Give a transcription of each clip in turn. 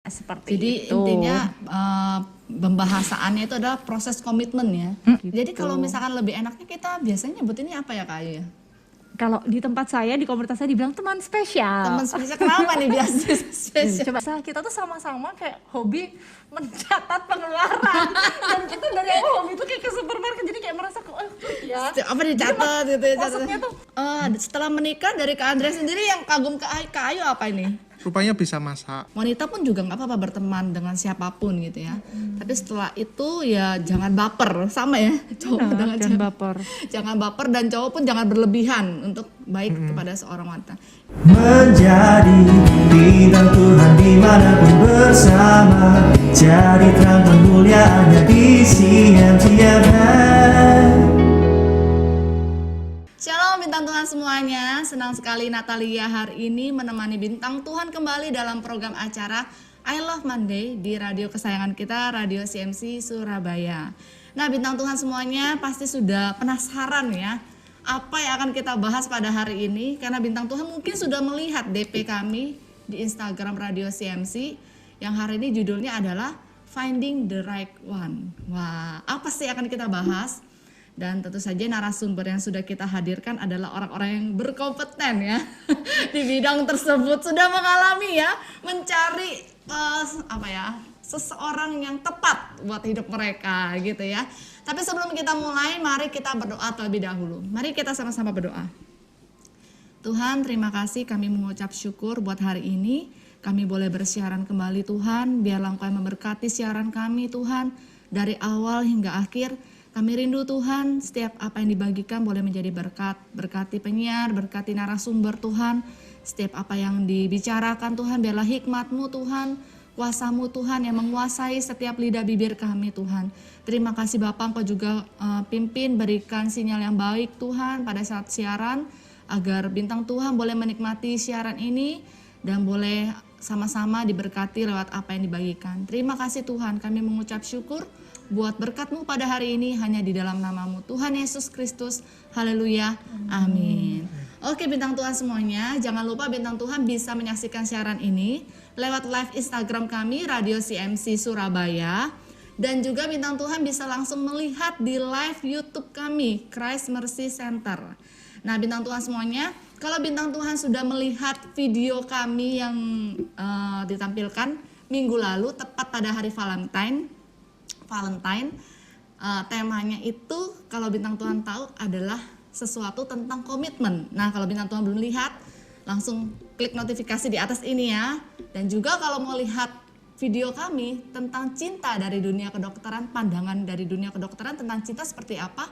Seperti Jadi itu. intinya pembahasannya itu adalah proses komitmen ya. Gitu. Jadi kalau misalkan lebih enaknya kita biasanya nyebutinnya apa ya Kak Ayu ya? Kalau di tempat saya, di komunitas saya dibilang teman spesial. Teman spesial kenapa nih biasa spesial? Coba kita tuh sama-sama kayak hobi mencatat pengeluaran. Dan kita dari awal hobi tuh kayak ke supermarket, jadi kayak merasa ya. Apa dicatat gitu ya? Maksudnya tuh Setelah menikah dari Kak Andrea sendiri yang kagum ke Kak Ayu apa ini? Rupanya bisa masak. Wanita pun juga nggak apa-apa berteman dengan siapapun gitu ya. Tapi setelah itu ya jangan baper, sama ya cowok dengan jangan baper. Jangan baper dan cowok pun jangan berlebihan untuk baik kepada seorang wanita. Menjadi bintang Tuhan dimanapun bersama, jadi terang kemuliaannya di siang tiap hari. Shalom bintang Tuhan semuanya, senang sekali Natalia hari ini menemani bintang Tuhan kembali dalam program acara I Love Monday di radio kesayangan kita, Radio CMC Surabaya. Nah bintang Tuhan semuanya pasti sudah penasaran ya, apa yang akan kita bahas pada hari ini, karena bintang Tuhan mungkin sudah melihat DP kami di Instagram Radio CMC yang hari ini judulnya adalah Finding the Right One. Wah, apa sih yang akan kita bahas? Dan tentu saja narasumber yang sudah kita hadirkan adalah orang-orang yang berkompeten ya di bidang tersebut, sudah mengalami ya mencari seseorang yang tepat buat hidup mereka gitu ya. Tapi sebelum kita mulai, mari kita berdoa terlebih dahulu. Mari kita sama-sama berdoa. Tuhan, terima kasih, kami mengucap syukur buat hari ini. Kami boleh bersiaran kembali Tuhan, biarlah Engkau yang memberkati siaran kami Tuhan dari awal hingga akhir. Kami rindu Tuhan, setiap apa yang dibagikan boleh menjadi berkat. Berkati penyiar, berkati narasumber Tuhan. Setiap apa yang dibicarakan Tuhan, biarlah hikmat-Mu Tuhan, kuasa-Mu Tuhan yang menguasai setiap lidah bibir kami Tuhan. Terima kasih Bapak, Engkau juga pimpin, berikan sinyal yang baik Tuhan pada saat siaran, agar bintang Tuhan boleh menikmati siaran ini dan boleh sama-sama diberkati lewat apa yang dibagikan. Terima kasih Tuhan, kami mengucap syukur buat berkat-Mu pada hari ini hanya di dalam nama-Mu Tuhan Yesus Kristus. Haleluya. Amin. Oke bintang Tuhan semuanya, jangan lupa bintang Tuhan bisa menyaksikan siaran ini lewat live Instagram kami Radio CMC Surabaya, dan juga bintang Tuhan bisa langsung melihat di live YouTube kami Christ Mercy Center. Nah bintang Tuhan semuanya, kalau bintang Tuhan sudah melihat video kami yang ditampilkan minggu lalu tepat pada hari Valentine, temanya itu kalau bintang Tuhan tahu adalah sesuatu tentang komitmen. Nah kalau bintang Tuhan belum lihat, langsung klik notifikasi di atas ini ya. Dan juga kalau mau lihat video kami tentang cinta dari dunia kedokteran, pandangan dari dunia kedokteran tentang cinta seperti apa,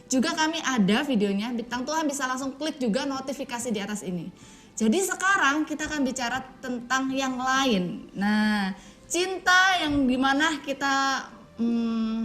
juga kami ada videonya. Bintang Tuhan bisa langsung klik juga notifikasi di atas ini. Jadi sekarang kita akan bicara tentang yang lain. Nah cinta yang dimana kita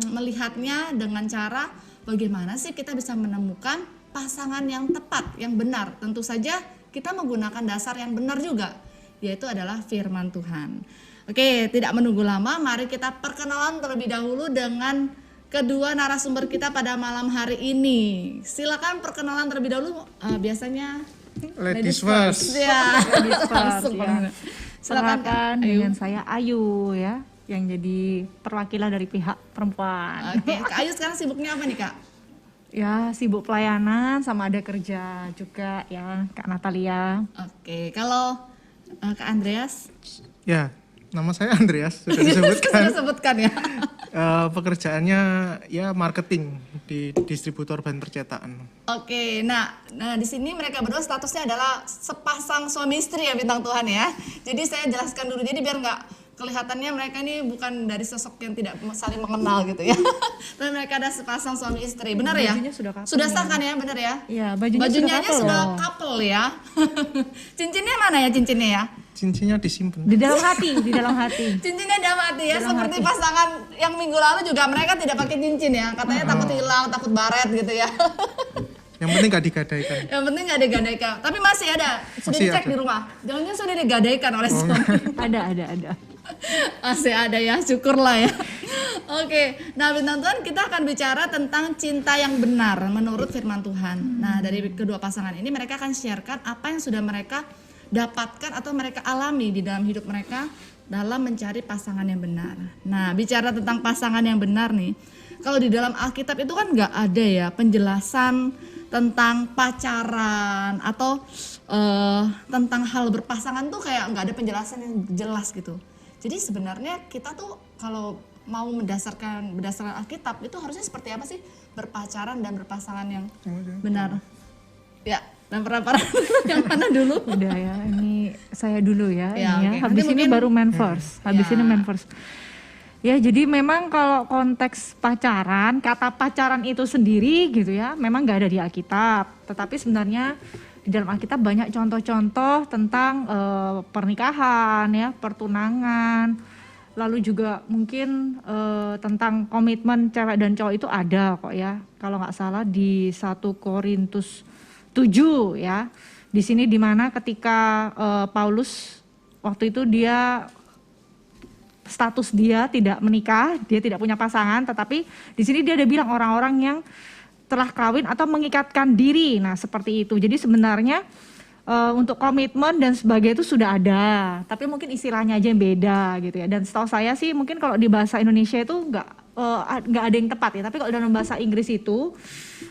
melihatnya dengan cara bagaimana sih kita bisa menemukan pasangan yang tepat, yang benar. Tentu saja kita menggunakan dasar yang benar juga, yaitu adalah firman Tuhan. Oke, tidak menunggu lama, mari kita perkenalan terlebih dahulu dengan kedua narasumber kita pada malam hari ini. Silakan perkenalan terlebih dahulu, biasanya Ladies first. Ya, Ladies first, ya. Silakan Perkenalkan Ayu. dengan saya Ayu ya, yang jadi perwakilan dari pihak perempuan. Oke, Kak Ayu sekarang sibuknya apa nih Kak? Ya sibuk pelayanan sama ada kerja juga ya Kak Natalia. Oke, kalau Kak Andreas? Ya, nama saya Andreas, sudah disebutkan. Sudah sebutkan ya. Pekerjaannya ya marketing di distributor bahan percetakan. Oke, nah di sini mereka berdua statusnya adalah sepasang suami istri ya bintang Tuhan ya. Jadi saya jelaskan dulu, jadi biar nggak kelihatannya mereka ini bukan dari sosok yang tidak saling mengenal gitu ya. Tapi mereka ada sepasang suami istri, benar ya? Bajunya sudah couple Sudah ya. sah kan ya, benar ya? Iya, bajunya Bajunya sudah couple sudah loh. couple ya. Cincinnya mana ya cincinnya ya? Cincinnya disimpan. Di dalam hati, di dalam hati. Cincinnya dalam hati ya, Dalam seperti hati. pasangan yang minggu lalu juga mereka tidak pakai cincin ya. Katanya takut hilang, takut baret gitu ya. Yang penting gak digadaikan. Yang penting nggak digadaikan. Tapi masih ada, sudah Masih dicek ada. di rumah. Jangan-jangan sudah digadaikan oleh suami. Ada. Masih ada ya, syukurlah ya. Oke, nah bintang Tuhan kita akan bicara tentang cinta yang benar menurut firman Tuhan. Nah dari kedua pasangan ini mereka akan sharekan apa yang sudah mereka dapatkan atau mereka alami di dalam hidup mereka dalam mencari pasangan yang benar. Nah, bicara tentang pasangan yang benar nih, kalau di dalam Alkitab itu kan nggak ada ya penjelasan tentang pacaran atau tentang hal berpasangan tuh kayak nggak ada penjelasan yang jelas gitu. Jadi sebenarnya kita tuh kalau mau berdasarkan Alkitab itu harusnya seperti apa sih berpacaran dan berpasangan yang benar? Ya, dan para yang mana dulu? Udah ya, ini saya dulu ya. Ya, Ini ya. oke. Habis Nanti ini mungkin- baru man first. Habis Ya. ini man first. Ya, jadi memang kalau konteks pacaran, kata pacaran itu sendiri gitu ya, memang nggak ada di Alkitab. Tetapi sebenarnya di dalam Alkitab banyak contoh-contoh tentang pernikahan ya, pertunangan. Lalu juga mungkin tentang komitmen cewek dan cowok itu ada kok ya. Kalau nggak salah di 1 Korintus 7 ya. Di sini dimana ketika Paulus waktu itu dia status dia tidak menikah, dia tidak punya pasangan, tetapi di sini dia ada bilang orang-orang yang telah kawin atau mengikatkan diri. Nah, seperti itu. Jadi sebenarnya untuk komitmen dan sebagainya itu sudah ada, tapi mungkin istilahnya aja yang beda gitu ya. Dan setahu saya sih mungkin kalau di bahasa Indonesia itu nggak ada yang tepat ya, tapi kalau dalam bahasa Inggris itu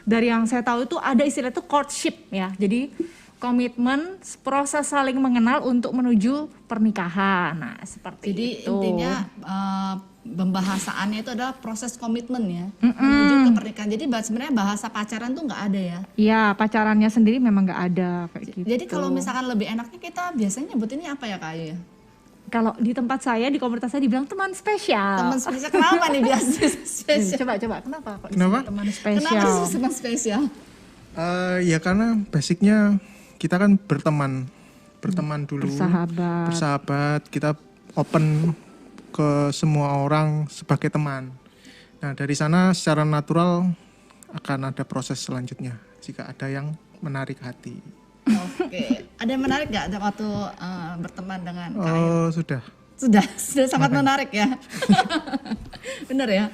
dari yang saya tahu itu ada istilah itu courtship ya. Jadi komitmen, proses saling mengenal untuk menuju pernikahan. Nah, seperti Jadi itu. intinya pembahasannya itu adalah proses komitmen ya, menuju ke pernikahan. Jadi sebenarnya bahasa pacaran tuh nggak ada ya. Iya, pacarannya sendiri memang nggak ada kayak gitu. Jadi kalau misalkan lebih enaknya kita biasanya nyebutinnya apa ya Kak Ayu ya? Kalau di tempat saya, di komunitas saya dibilang teman spesial. Teman spesial, kenapa nih biasa spesial? Coba, kenapa kok Kenapa? disebut teman Kenapa spesial? disebut teman spesial? Ya karena basicnya kita kan berteman dulu, Bersahabat. kita open ke semua orang sebagai teman. Nah dari sana secara natural akan ada proses selanjutnya jika ada yang menarik hati. Oke, ada yang menarik nggak waktu berteman dengan Kak Ayu? Oh sudah. Sudah sangat menarik ya. Bener ya?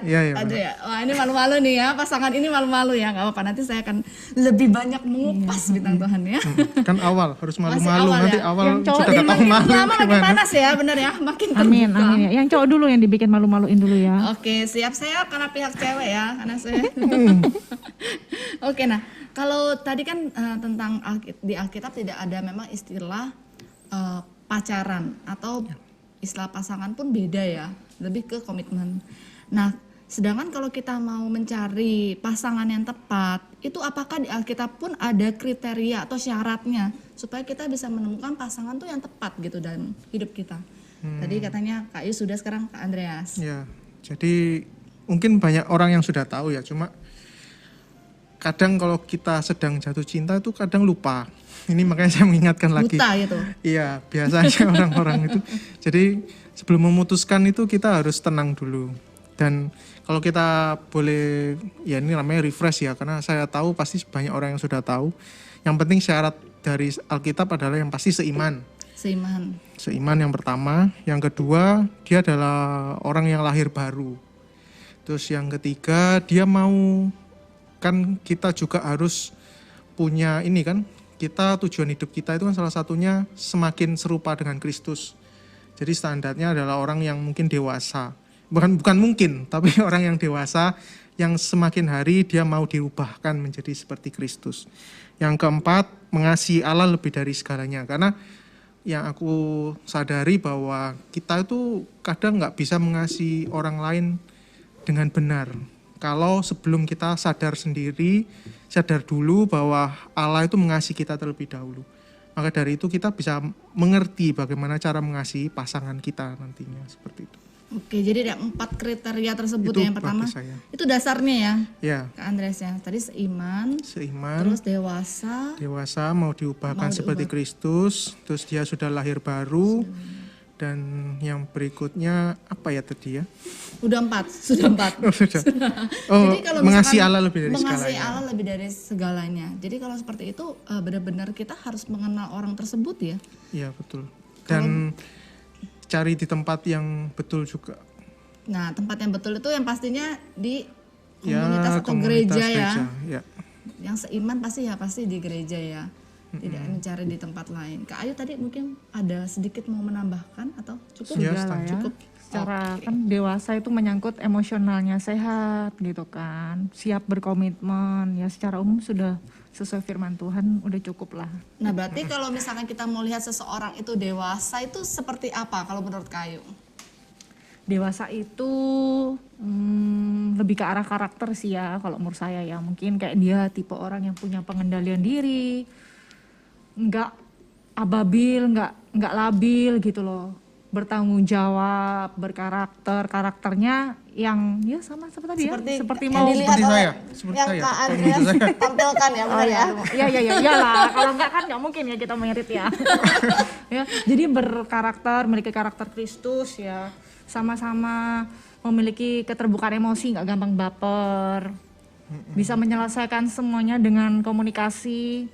Iya, iya, Ada ya. Wah ini malu-malu nih ya, pasangan ini malu-malu ya. Nggak apa-apa, nanti saya akan lebih banyak mengupas bintang Tuhan ya. Kan awal harus Masih malu-malu, awal nanti ya? awal Yang cowok sudah ini tahu Makin malu lama makin gimana. panas ya, bener ya. Makin Amin, terbuka. amin ya. Yang cowok dulu yang dibikin malu-maluin dulu ya. Oke, siap saya karena pihak cewek ya, karena saya. Oke, nah kalau tadi kan tentang di Alkitab tidak ada memang istilah pacaran atau istilah pasangan pun beda ya, lebih ke komitmen. Nah, sedangkan kalau kita mau mencari pasangan yang tepat, itu apakah di Alkitab pun ada kriteria atau syaratnya supaya kita bisa menemukan pasangan tuh yang tepat gitu dalam hidup kita? Tadi katanya Kak Yu sudah, sekarang Kak Andreas. Ya, jadi mungkin banyak orang yang sudah tahu ya, cuma kadang kalau kita sedang jatuh cinta itu kadang lupa. Ini makanya saya mengingatkan lagi. Buta gitu. Iya, biasanya orang-orang itu. Jadi sebelum memutuskan itu kita harus tenang dulu. Dan kalau kita boleh, ya ini namanya refresh ya, karena saya tahu pasti banyak orang yang sudah tahu. Yang penting syarat dari Alkitab adalah yang pasti seiman. Seiman. Seiman yang pertama, yang kedua dia adalah orang yang lahir baru. Terus yang ketiga dia mau, kan kita juga harus punya ini kan, kita tujuan hidup kita itu kan salah satunya semakin serupa dengan Kristus. Jadi standarnya adalah orang yang mungkin dewasa. Bukan mungkin, tapi orang yang dewasa yang semakin hari dia mau diubahkan menjadi seperti Kristus. Yang keempat, mengasihi Allah lebih dari segalanya. Karena yang aku sadari bahwa kita itu kadang nggak bisa mengasihi orang lain dengan benar. Kalau sebelum kita sadar dulu bahwa Allah itu mengasihi kita terlebih dahulu. Maka dari itu kita bisa mengerti bagaimana cara mengasihi pasangan kita nantinya, seperti itu. Oke, jadi ada 4 kriteria tersebut Itu ya. Yang pertama, bagi saya. itu dasarnya ya, Ya, Kak Andreas ya. Tadi seiman, seiman, terus dewasa, mau diubahkan seperti Kristus, terus dia sudah lahir baru, dan yang berikutnya apa ya tadi ya? sudah 4. Oh, sudah. Oh, Jadi kalau mengasihi misalkan Allah lebih dari mengasihi segalanya. Allah lebih dari segalanya. Jadi kalau seperti itu benar-benar kita harus mengenal orang tersebut ya. Iya, betul. Dan cari di tempat yang betul juga. Nah, tempat yang betul itu yang pastinya di Ya, komunitas atau komunitas gereja ya. Ya. Yang seiman pasti di gereja ya. tidak mencari di tempat lain. Kak Ayu tadi mungkin ada sedikit mau menambahkan atau cukup? Ya, Sudah lah ya. Cukup. Secara Oke. kan dewasa itu menyangkut emosionalnya sehat gitu kan, siap berkomitmen ya, secara umum sudah sesuai firman Tuhan udah cukup lah. Nah berarti kalau misalkan kita mau lihat seseorang itu dewasa itu seperti apa kalau menurut Kak Ayu? Dewasa itu lebih ke arah karakter sih ya kalau menurut saya ya, mungkin kayak dia tipe orang yang punya pengendalian diri, nggak ababil, nggak labil gitu loh, bertanggung jawab, karakternya yang ya sama seperti tadi ya, seperti yang mau dilihat Seperti oleh saya, seperti yang saya. Kak Kalau Andreas gitu saya. tampilkan ya, benar ya? iyalah, kalau enggak kan nggak mungkin ya kita merit ya. Ya, jadi berkarakter, memiliki karakter Kristus ya, sama-sama memiliki keterbukaan emosi, nggak gampang baper, bisa menyelesaikan semuanya dengan komunikasi,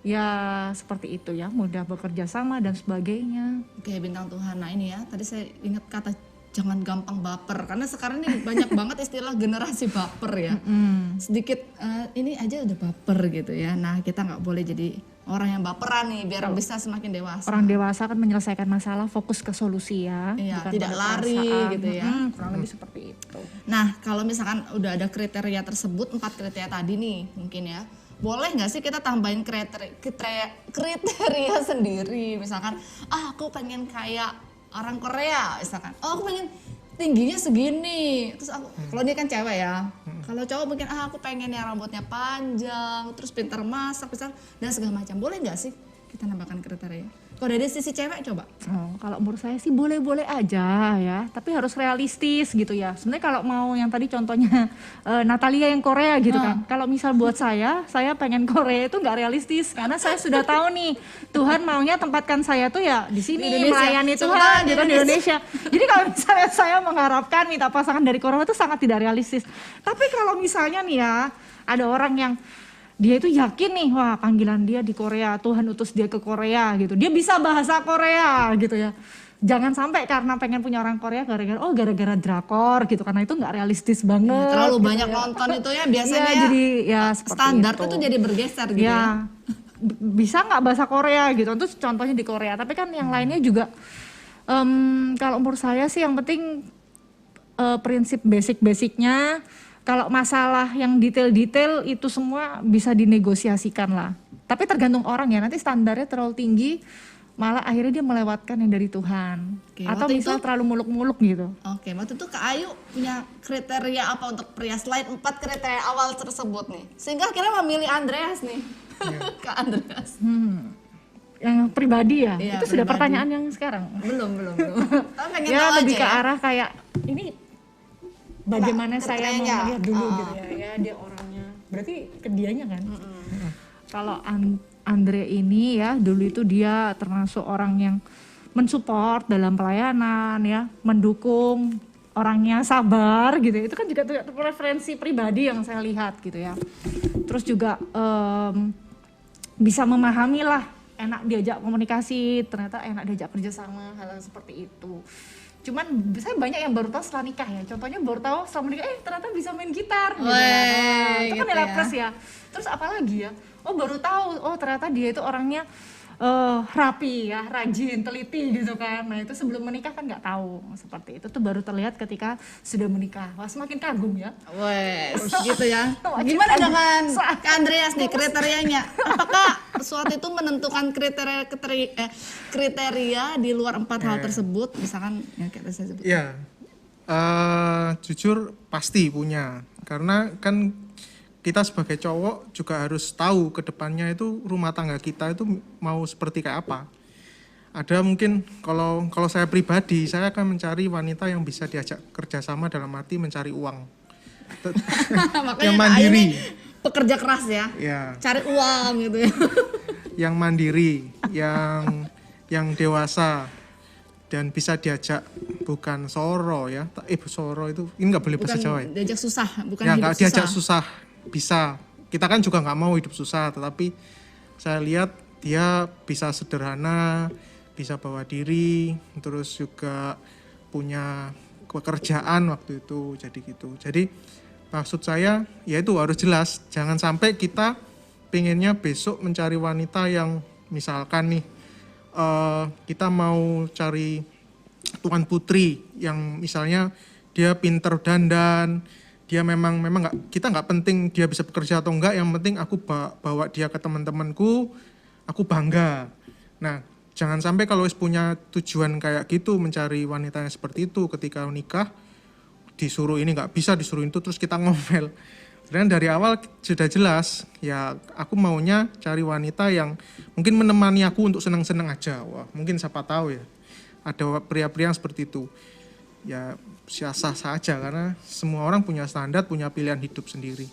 ya seperti itu ya, mudah bekerja sama dan sebagainya. Oke bintang Tuhan, nah ini ya tadi saya ingat kata jangan gampang baper karena sekarang ini banyak banget istilah generasi baper ya. Sedikit ini aja udah baper gitu ya. Nah kita nggak boleh jadi orang yang baperan nih biar bisa semakin dewasa. Orang dewasa kan menyelesaikan masalah, fokus ke solusi ya, Iya, bukan tidak pada lari perasaan. gitu ya. Kurang lebih seperti itu. Nah kalau misalkan udah ada kriteria tersebut 4 kriteria tadi nih mungkin ya. Boleh nggak sih kita tambahin kriteria sendiri, misalkan aku pengen kayak orang Korea misalkan, aku pengen tingginya segini, terus aku kalau dia kan cewek ya, kalau cowok mungkin aku pengen yang rambutnya panjang, terus pintar masak misal dan segala macam. Boleh nggak sih kita nambahkan kriteria? Kalau dari sisi cewek coba. Oh, kalau menurut saya sih boleh-boleh aja ya, tapi harus realistis gitu ya. Sebenarnya kalau mau yang tadi contohnya Natalia yang Korea gitu kan. Kalau misal buat saya pengen Korea itu nggak realistis karena saya sudah tahu nih Tuhan maunya tempatkan saya tuh ya di sini Indonesia. melayani Sebentar, Tuhan di gitu di Indonesia. Jadi kalau misalnya saya mengharapkan minta pasangan dari Korea itu sangat tidak realistis. Tapi kalau misalnya nih ya ada orang yang dia itu yakin nih, wah panggilan dia di Korea, Tuhan utus dia ke Korea gitu. Dia bisa bahasa Korea gitu ya. Jangan sampai karena pengen punya orang Korea gara-gara drakor gitu, karena itu nggak realistis banget. Terlalu gitu banyak ya. nonton itu ya biasanya Iya, jadi ya seperti standar itu. itu jadi bergeser gitu ya. Bisa nggak bahasa Korea gitu, itu contohnya di Korea. Tapi kan yang lainnya juga, kalau menurut saya sih yang penting prinsip basic-basicnya. Kalau masalah yang detail-detail itu semua bisa dinegosiasikan lah. Tapi tergantung orang ya, nanti standarnya terlalu tinggi, malah akhirnya dia melewatkan yang dari Tuhan. Oke, Atau waktu misal itu- terlalu muluk-muluk gitu. Oke, waktu itu Kak Ayu punya kriteria apa untuk pria selain 4 kriteria awal tersebut nih? Sehingga akhirnya memilih Andreas nih. Kak Andreas. Yang pribadi ya, Iya, itu sudah pribadi. pertanyaan yang sekarang. Belum. Tapi pengen Ya tahu lebih aja ke ya. arah kayak, ini bagaimana Nah, saya kriterianya. melihat dulu gitu ya, dia orangnya. Berarti ke dianya kan? Kalau Andre ini ya, dulu itu dia termasuk orang yang mensupport dalam pelayanan ya, mendukung, orangnya sabar gitu. Itu kan juga preferensi pribadi yang saya lihat gitu ya. Terus juga bisa memahami lah, enak diajak komunikasi, ternyata enak diajak kerjasama, hal seperti itu. Cuman saya banyak yang baru tahu setelah nikah ya, contohnya baru tahu setelah menikah, ternyata bisa main gitar gitu ya. Nah, itu kan gitu nilai ya. plus ya. Terus apalagi ya, baru tahu, ternyata dia itu orangnya rapi ya, rajin, teliti gitu kan. Nah itu sebelum menikah kan nggak tahu seperti itu, tuh baru terlihat ketika sudah menikah. Wah semakin kagum ya. Wes, gitu ya. Wajib Gimana kagum. dengan Kak Andreas nih kriterianya? Apakah suatu itu menentukan kriteria di luar 4 hal tersebut? Misalkan yang kayak tadi saya sebut. Ya, jujur pasti punya. Karena kan kita sebagai cowok juga harus tahu ke depannya itu rumah tangga kita itu mau seperti kayak apa. Ada mungkin kalau saya pribadi, saya akan mencari wanita yang bisa diajak kerjasama dalam arti mencari uang. Makanya Yang Kak Ayu mandiri. nih pekerja keras ya. Ya, Cari uang gitu ya. yang mandiri, yang dewasa dan bisa diajak, bukan soro ya. Soro itu ini nggak boleh bahasa Jawa ya. Diajak susah, bukan Ya hidup nggak susah. diajak susah, bisa. Kita kan juga nggak mau hidup susah, tetapi saya lihat dia bisa sederhana, bisa bawa diri, terus juga punya pekerjaan waktu itu, jadi gitu. Jadi maksud saya ya itu harus jelas, jangan sampai kita pengennya besok mencari wanita yang misalkan nih kita mau cari tuan putri yang misalnya dia pinter dandan, dia memang kita nggak penting dia bisa bekerja atau enggak, yang penting aku bawa dia ke teman-temanku, aku bangga. Nah, jangan sampai kalau punya tujuan kayak gitu mencari wanita yang seperti itu, ketika nikah disuruh ini nggak bisa, disuruh itu, terus kita ngomel. Dan dari awal sudah jelas, ya aku maunya cari wanita yang mungkin menemani aku untuk senang-senang aja. Wah, mungkin siapa tahu ya, ada pria-pria yang seperti itu. Ya sah-sah saja, karena semua orang punya standar, punya pilihan hidup sendiri.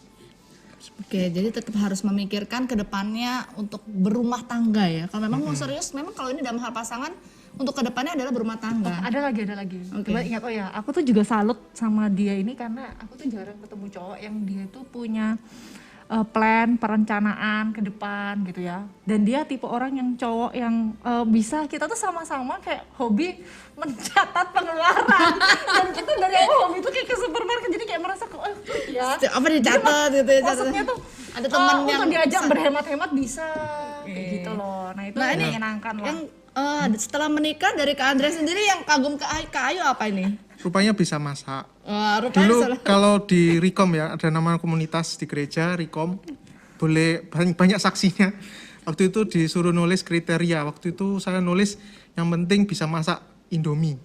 Oke, jadi tetap harus memikirkan ke depannya untuk berumah tangga ya. Kalau memang mau serius, memang kalau ini dalam hal pasangan, untuk ke depannya adalah berumah tangga. Ada lagi. Oke. Coba ingat, aku tuh juga salut sama dia ini karena aku tuh jarang ketemu cowok yang dia tuh punya plan, perencanaan ke depan gitu ya. Dan dia tipe orang yang cowok yang bisa, kita tuh sama-sama kayak hobi mencatat pengeluaran. Dan kita dari awal hobi tuh kayak ke supermarket, jadi kayak merasa kok ya. Apa dicatat gitu ya? Maksudnya tuh ada teman yang untuk diajak bisa. berhemat-hemat bisa kayak gitu loh. Nah itu yang menyenangkan lah. Yang setelah menikah dari Kak Andre sendiri yang kagum ke Ayu apa ini? Rupanya bisa masak. Rupanya Dulu salah. kalau di Rikom ya, ada nama komunitas di gereja Rikom, boleh banyak saksinya. Waktu itu disuruh nulis kriteria, waktu itu saya nulis yang penting bisa masak Indomie.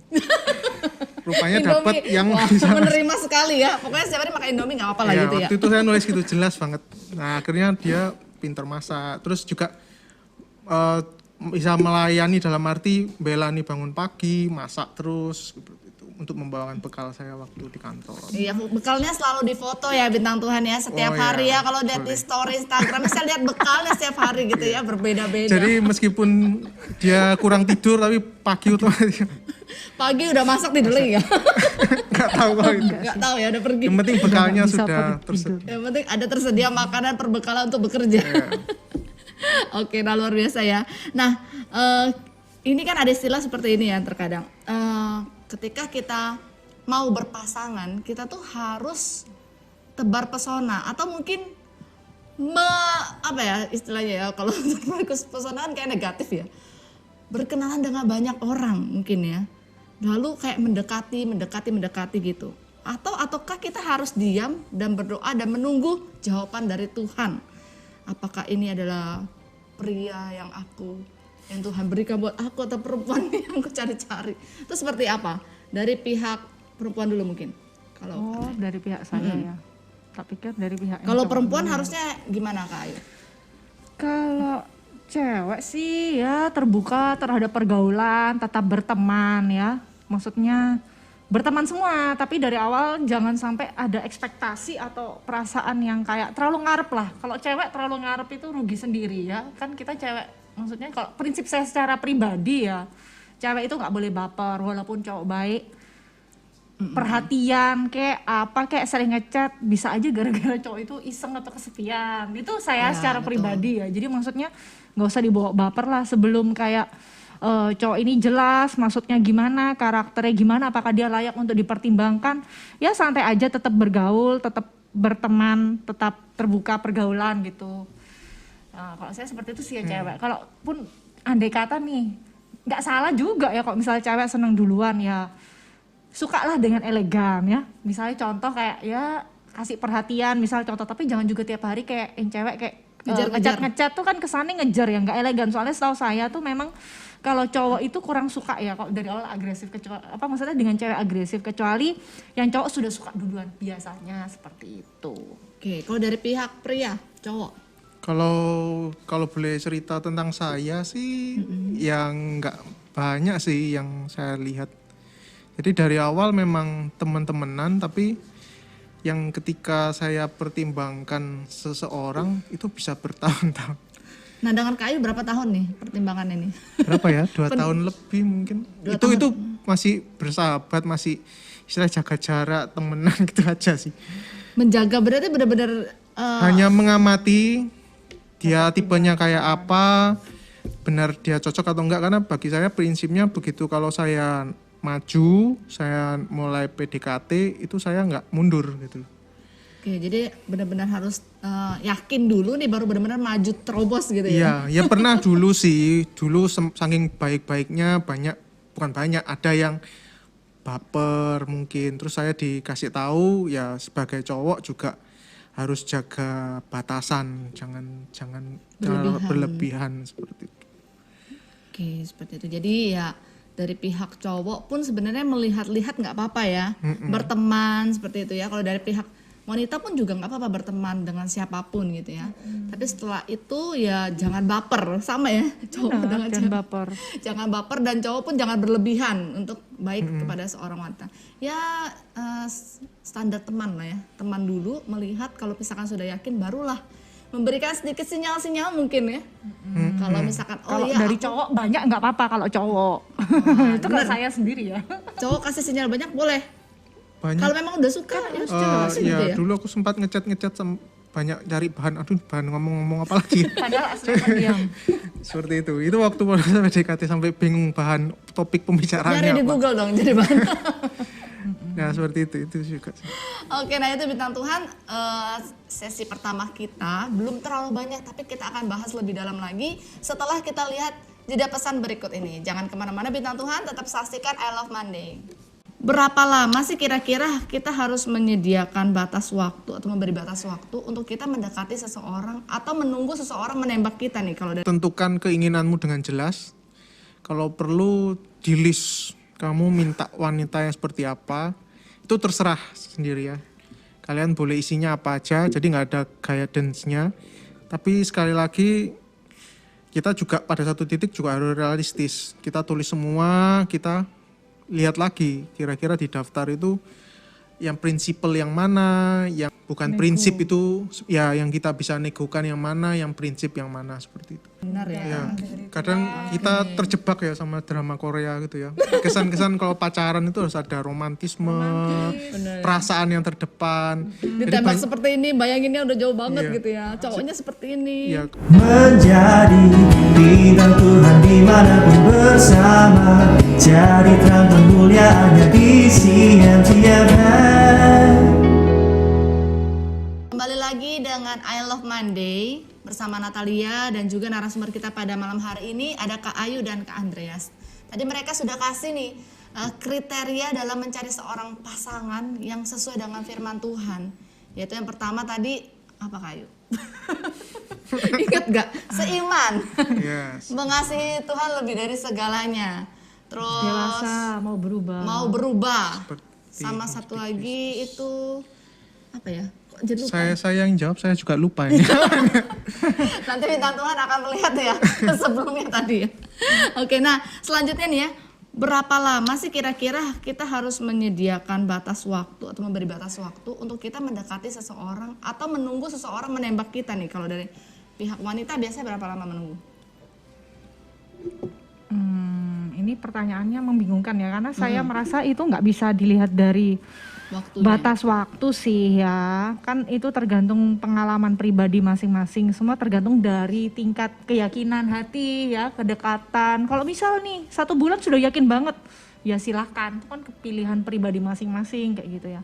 Rupanya dapat yang Wah, bisa menerima sekali ya. Pokoknya setiap hari makan Indomie nggak apa-apa lah gitu ya. Waktu itu saya nulis gitu jelas banget. Nah akhirnya dia pinter masak, terus juga bisa melayani dalam arti belani bangun pagi, masak terus gitu, untuk membawakan bekal saya waktu di kantor. Iya, bekalnya selalu difoto ya Bintang Tuhan ya setiap hari ya. Kalau lihat di story Instagram saya lihat bekalnya setiap hari gitu ya, berbeda-beda. Jadi meskipun dia kurang tidur tapi pagi otomatis Pagi udah masak tidurin ya. nggak tahu kalau itu. Nggak tahu ya, udah pergi. Yang penting bekalnya Bisa sudah tidur. tersedia. Yang penting ada tersedia makanan perbekalan untuk bekerja. Oke, nah luar biasa ya. Nah, ini kan ada istilah seperti ini ya terkadang. Ketika kita mau berpasangan, kita tuh harus tebar pesona atau mungkin apa ya istilahnya ya, kalau pesona kan kayak negatif ya. Berkenalan dengan banyak orang mungkin ya. Lalu kayak mendekati gitu. Ataukah kita harus diam dan berdoa dan menunggu jawaban dari Tuhan? Apakah ini adalah pria yang Tuhan berikan buat aku atau perempuan yang aku cari-cari? Itu seperti apa? Dari pihak perempuan dulu mungkin. Kalau Dari pihak saya ya. Tak pikir dari pihak yang kalau cowok perempuan dulu. harusnya gimana Kak Ayu? Kalau cewek sih ya terbuka terhadap pergaulan, tetap berteman ya. Maksudnya berteman semua, tapi dari awal jangan sampai ada ekspektasi atau perasaan yang kayak terlalu ngarep lah. Kalau cewek terlalu ngarep itu rugi sendiri ya. Kan kita cewek, maksudnya kalau prinsip saya secara pribadi ya, cewek itu nggak boleh baper walaupun cowok baik. Perhatian kayak sering ngechat, bisa aja gara-gara cowok itu iseng atau kesepian. Itu saya Ya, secara betul. pribadi ya. Jadi maksudnya nggak usah dibawa baper lah sebelum kayak cowok ini jelas maksudnya gimana, karakternya gimana, apakah dia layak untuk dipertimbangkan. Ya santai aja, tetap bergaul, tetap berteman, tetap terbuka pergaulan gitu. Nah, kalau saya seperti itu sih ya cewek. Kalaupun andai kata nih, nggak salah juga ya kalau misalnya cewek seneng duluan ya, suka lah dengan elegan ya. Misalnya contoh kayak ya kasih perhatian, misal contoh, tapi jangan juga tiap hari kayak yang cewek kayak Ngejar-ngejar. ngecat tuh kan kesannya ngejar ya, nggak elegan. Soalnya setahu saya tuh memang kalau cowok itu kurang suka ya kalau dari awal agresif, kecuali apa maksudnya dengan cewek agresif, kecuali yang cowok sudah suka duluan, biasanya seperti itu. Oke, kalau dari pihak pria, cowok. Kalau boleh cerita tentang saya sih, yang nggak banyak sih yang saya lihat. Jadi dari awal memang teman-temanan, tapi yang ketika saya pertimbangkan seseorang itu bisa bertahun-tahun. Nah, dengan Kak Ayu berapa tahun nih pertimbangan ini? Berapa ya? 2 tahun lebih mungkin. Itu masih bersahabat, masih istilah jaga jarak, temenan gitu aja sih. Menjaga berarti benar-benar Hanya mengamati dia tipenya kayak apa, benar dia cocok atau enggak, karena bagi saya prinsipnya begitu, kalau saya maju, saya mulai PDKT itu saya enggak mundur gitu. Oke, jadi benar-benar harus yakin dulu nih baru benar-benar maju terobos gitu ya. Iya, ya pernah dulu sih. Dulu saking baik-baiknya bukan banyak, ada yang baper mungkin. Terus saya dikasih tahu ya sebagai cowok juga harus jaga batasan, jangan berlebihan seperti itu. Oke, seperti itu. Jadi ya dari pihak cowok pun sebenarnya melihat-lihat nggak apa-apa ya, berteman seperti itu ya. Kalau dari pihak wanita pun juga nggak apa-apa berteman dengan siapapun gitu ya. Tapi setelah itu ya jangan baper, sama ya cowok Benar, dengan jangan cewek. baper. Jangan baper dan cowok pun jangan berlebihan untuk baik kepada seorang wanita. Ya standar teman lah ya, teman dulu melihat kalau misalkan sudah yakin barulah memberikan sedikit sinyal-sinyal mungkin ya. Kalau misalkan Kalau iya dari aku- cowok banyak nggak apa-apa kalau cowok. Itu kalau saya sendiri ya. cowok kasih sinyal banyak boleh. Banyak. Kalau memang udah suka ya jelas gitu Iya, ya. dulu aku sempat ngecat banyak cari bahan ngomong apa lagi. Padahal aslinya diam. Seperti itu. Itu waktu pada saya PDKT sampai bingung bahan topik Nyari pembicaraannya di apa. Google dong jadi bahan. Nah, seperti itu juga sih. Oke, nah itu bintang Tuhan sesi pertama kita belum terlalu banyak tapi kita akan bahas lebih dalam lagi setelah kita lihat jeda pesan berikut ini. Jangan kemana-mana bintang Tuhan, tetap saksikan I Love Monday. Berapa lama sih kira-kira kita harus menyediakan batas waktu atau memberi batas waktu untuk kita mendekati seseorang atau menunggu seseorang menembak kita nih kalau dari Tentukan keinginanmu dengan jelas. Kalau perlu di list kamu minta wanita yang seperti apa, itu terserah sendiri ya. Kalian boleh isinya apa aja, jadi nggak ada guidance-nya. Tapi sekali lagi kita juga pada satu titik juga harus realistis. Kita tulis semua, kita lihat lagi kira-kira di daftar itu yang prinsipal yang mana, yang bukan prinsip itu ya yang kita bisa negokan yang mana, yang prinsip yang mana seperti itu. benar ya. Ya, kadang kita terjebak ya sama drama Korea gitu ya. Kesan-kesan kalau pacaran itu harus ada romantisme, perasaan yang terdepan. Ditembak seperti ini, bayanginnya udah jauh banget Iya. gitu ya. Cowoknya seperti ini. Ya, Menjadi bintang Tuhan dimanapun bersama, jadi terang kemuliaannya di siang-siang hari. Kembali lagi dengan I Love Monday bersama Natalia dan juga narasumber kita pada malam hari ini ada Kak Ayu dan Kak Andreas. Tadi mereka sudah kasih nih kriteria dalam mencari seorang pasangan yang sesuai dengan firman Tuhan. Yaitu yang pertama tadi apa Kak Ayu? Ingat gak? Seiman. yes. Mengasihi Tuhan lebih dari segalanya. Terus Dewasa, mau berubah. mau berubah. Seperti Sama satu lagi itu apa ya? Kok jadi lupa? Saya yang jawab, saya juga lupa ini. Nanti bintang Tuhan akan melihat ya sebelumnya tadi ya. Oke, nah selanjutnya nih ya, berapa lama sih kira-kira kita harus menyediakan batas waktu atau memberi batas waktu untuk kita mendekati seseorang atau menunggu seseorang menembak kita nih? Kalau dari pihak wanita biasanya berapa lama menunggu? Ini pertanyaannya membingungkan ya, karena saya merasa itu nggak bisa dilihat dari Waktunya. batas waktu sih ya, kan itu tergantung pengalaman pribadi masing-masing, semua tergantung dari tingkat keyakinan hati ya, kedekatan. Kalau misal nih 1 bulan sudah yakin banget, ya silahkan, itu kan pilihan pribadi masing-masing kayak gitu ya.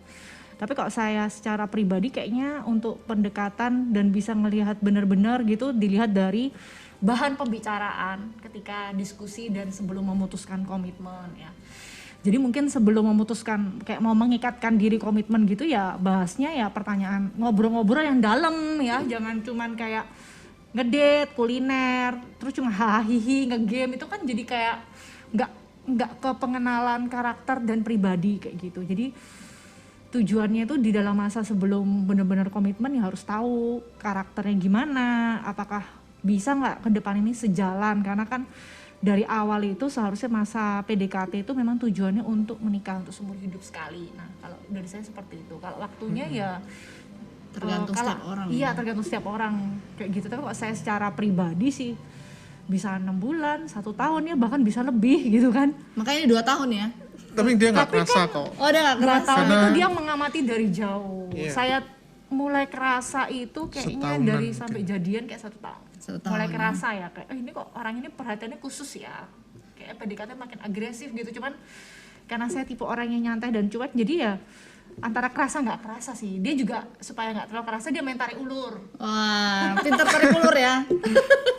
Tapi kalau saya secara pribadi kayaknya untuk pendekatan dan bisa ngelihat benar-benar gitu, dilihat dari bahan pembicaraan ketika diskusi dan sebelum memutuskan komitmen ya. Jadi mungkin sebelum memutuskan kayak mau mengikatkan diri komitmen gitu ya, bahasnya ya pertanyaan ngobrol-ngobrol yang dalam ya, jangan cuman kayak ngedate, kuliner, terus cuma hahihi, ngegame, itu kan jadi kayak nggak ke pengenalan karakter dan pribadi kayak gitu. Jadi tujuannya itu di dalam masa sebelum benar-benar komitmen ya harus tahu karakternya gimana, apakah bisa nggak ke depan ini sejalan, karena kan dari awal itu seharusnya masa PDKT itu memang tujuannya untuk menikah untuk seumur hidup sekali. Nah kalau dari saya seperti itu, kalau waktunya ya Tergantung kalau- setiap orang. Iya tergantung setiap orang kayak gitu. Tapi kalau saya secara pribadi sih bisa 6 bulan, 1 tahun ya, bahkan bisa lebih gitu kan. Makanya 2 tahun ya. Tapi dia nggak kerasa kok. Oh, udah gak 2 kerasa. tahun Karena- itu dia mengamati dari jauh. Iya. Saya mulai kerasa itu kayaknya Setahunan dari mungkin. sampai jadian kayak 1 tahun. 1 tahun. Mulai kerasa ya kayak ini kok orang ini perhatiannya khusus ya. Kayak PDKT makin agresif gitu. Cuman karena saya tipe orang yang nyantai dan cuek, jadi ya antara kerasa nggak kerasa sih. Dia juga supaya nggak terlalu kerasa dia main tarik ulur. Wah, pintar tarik ulur ya.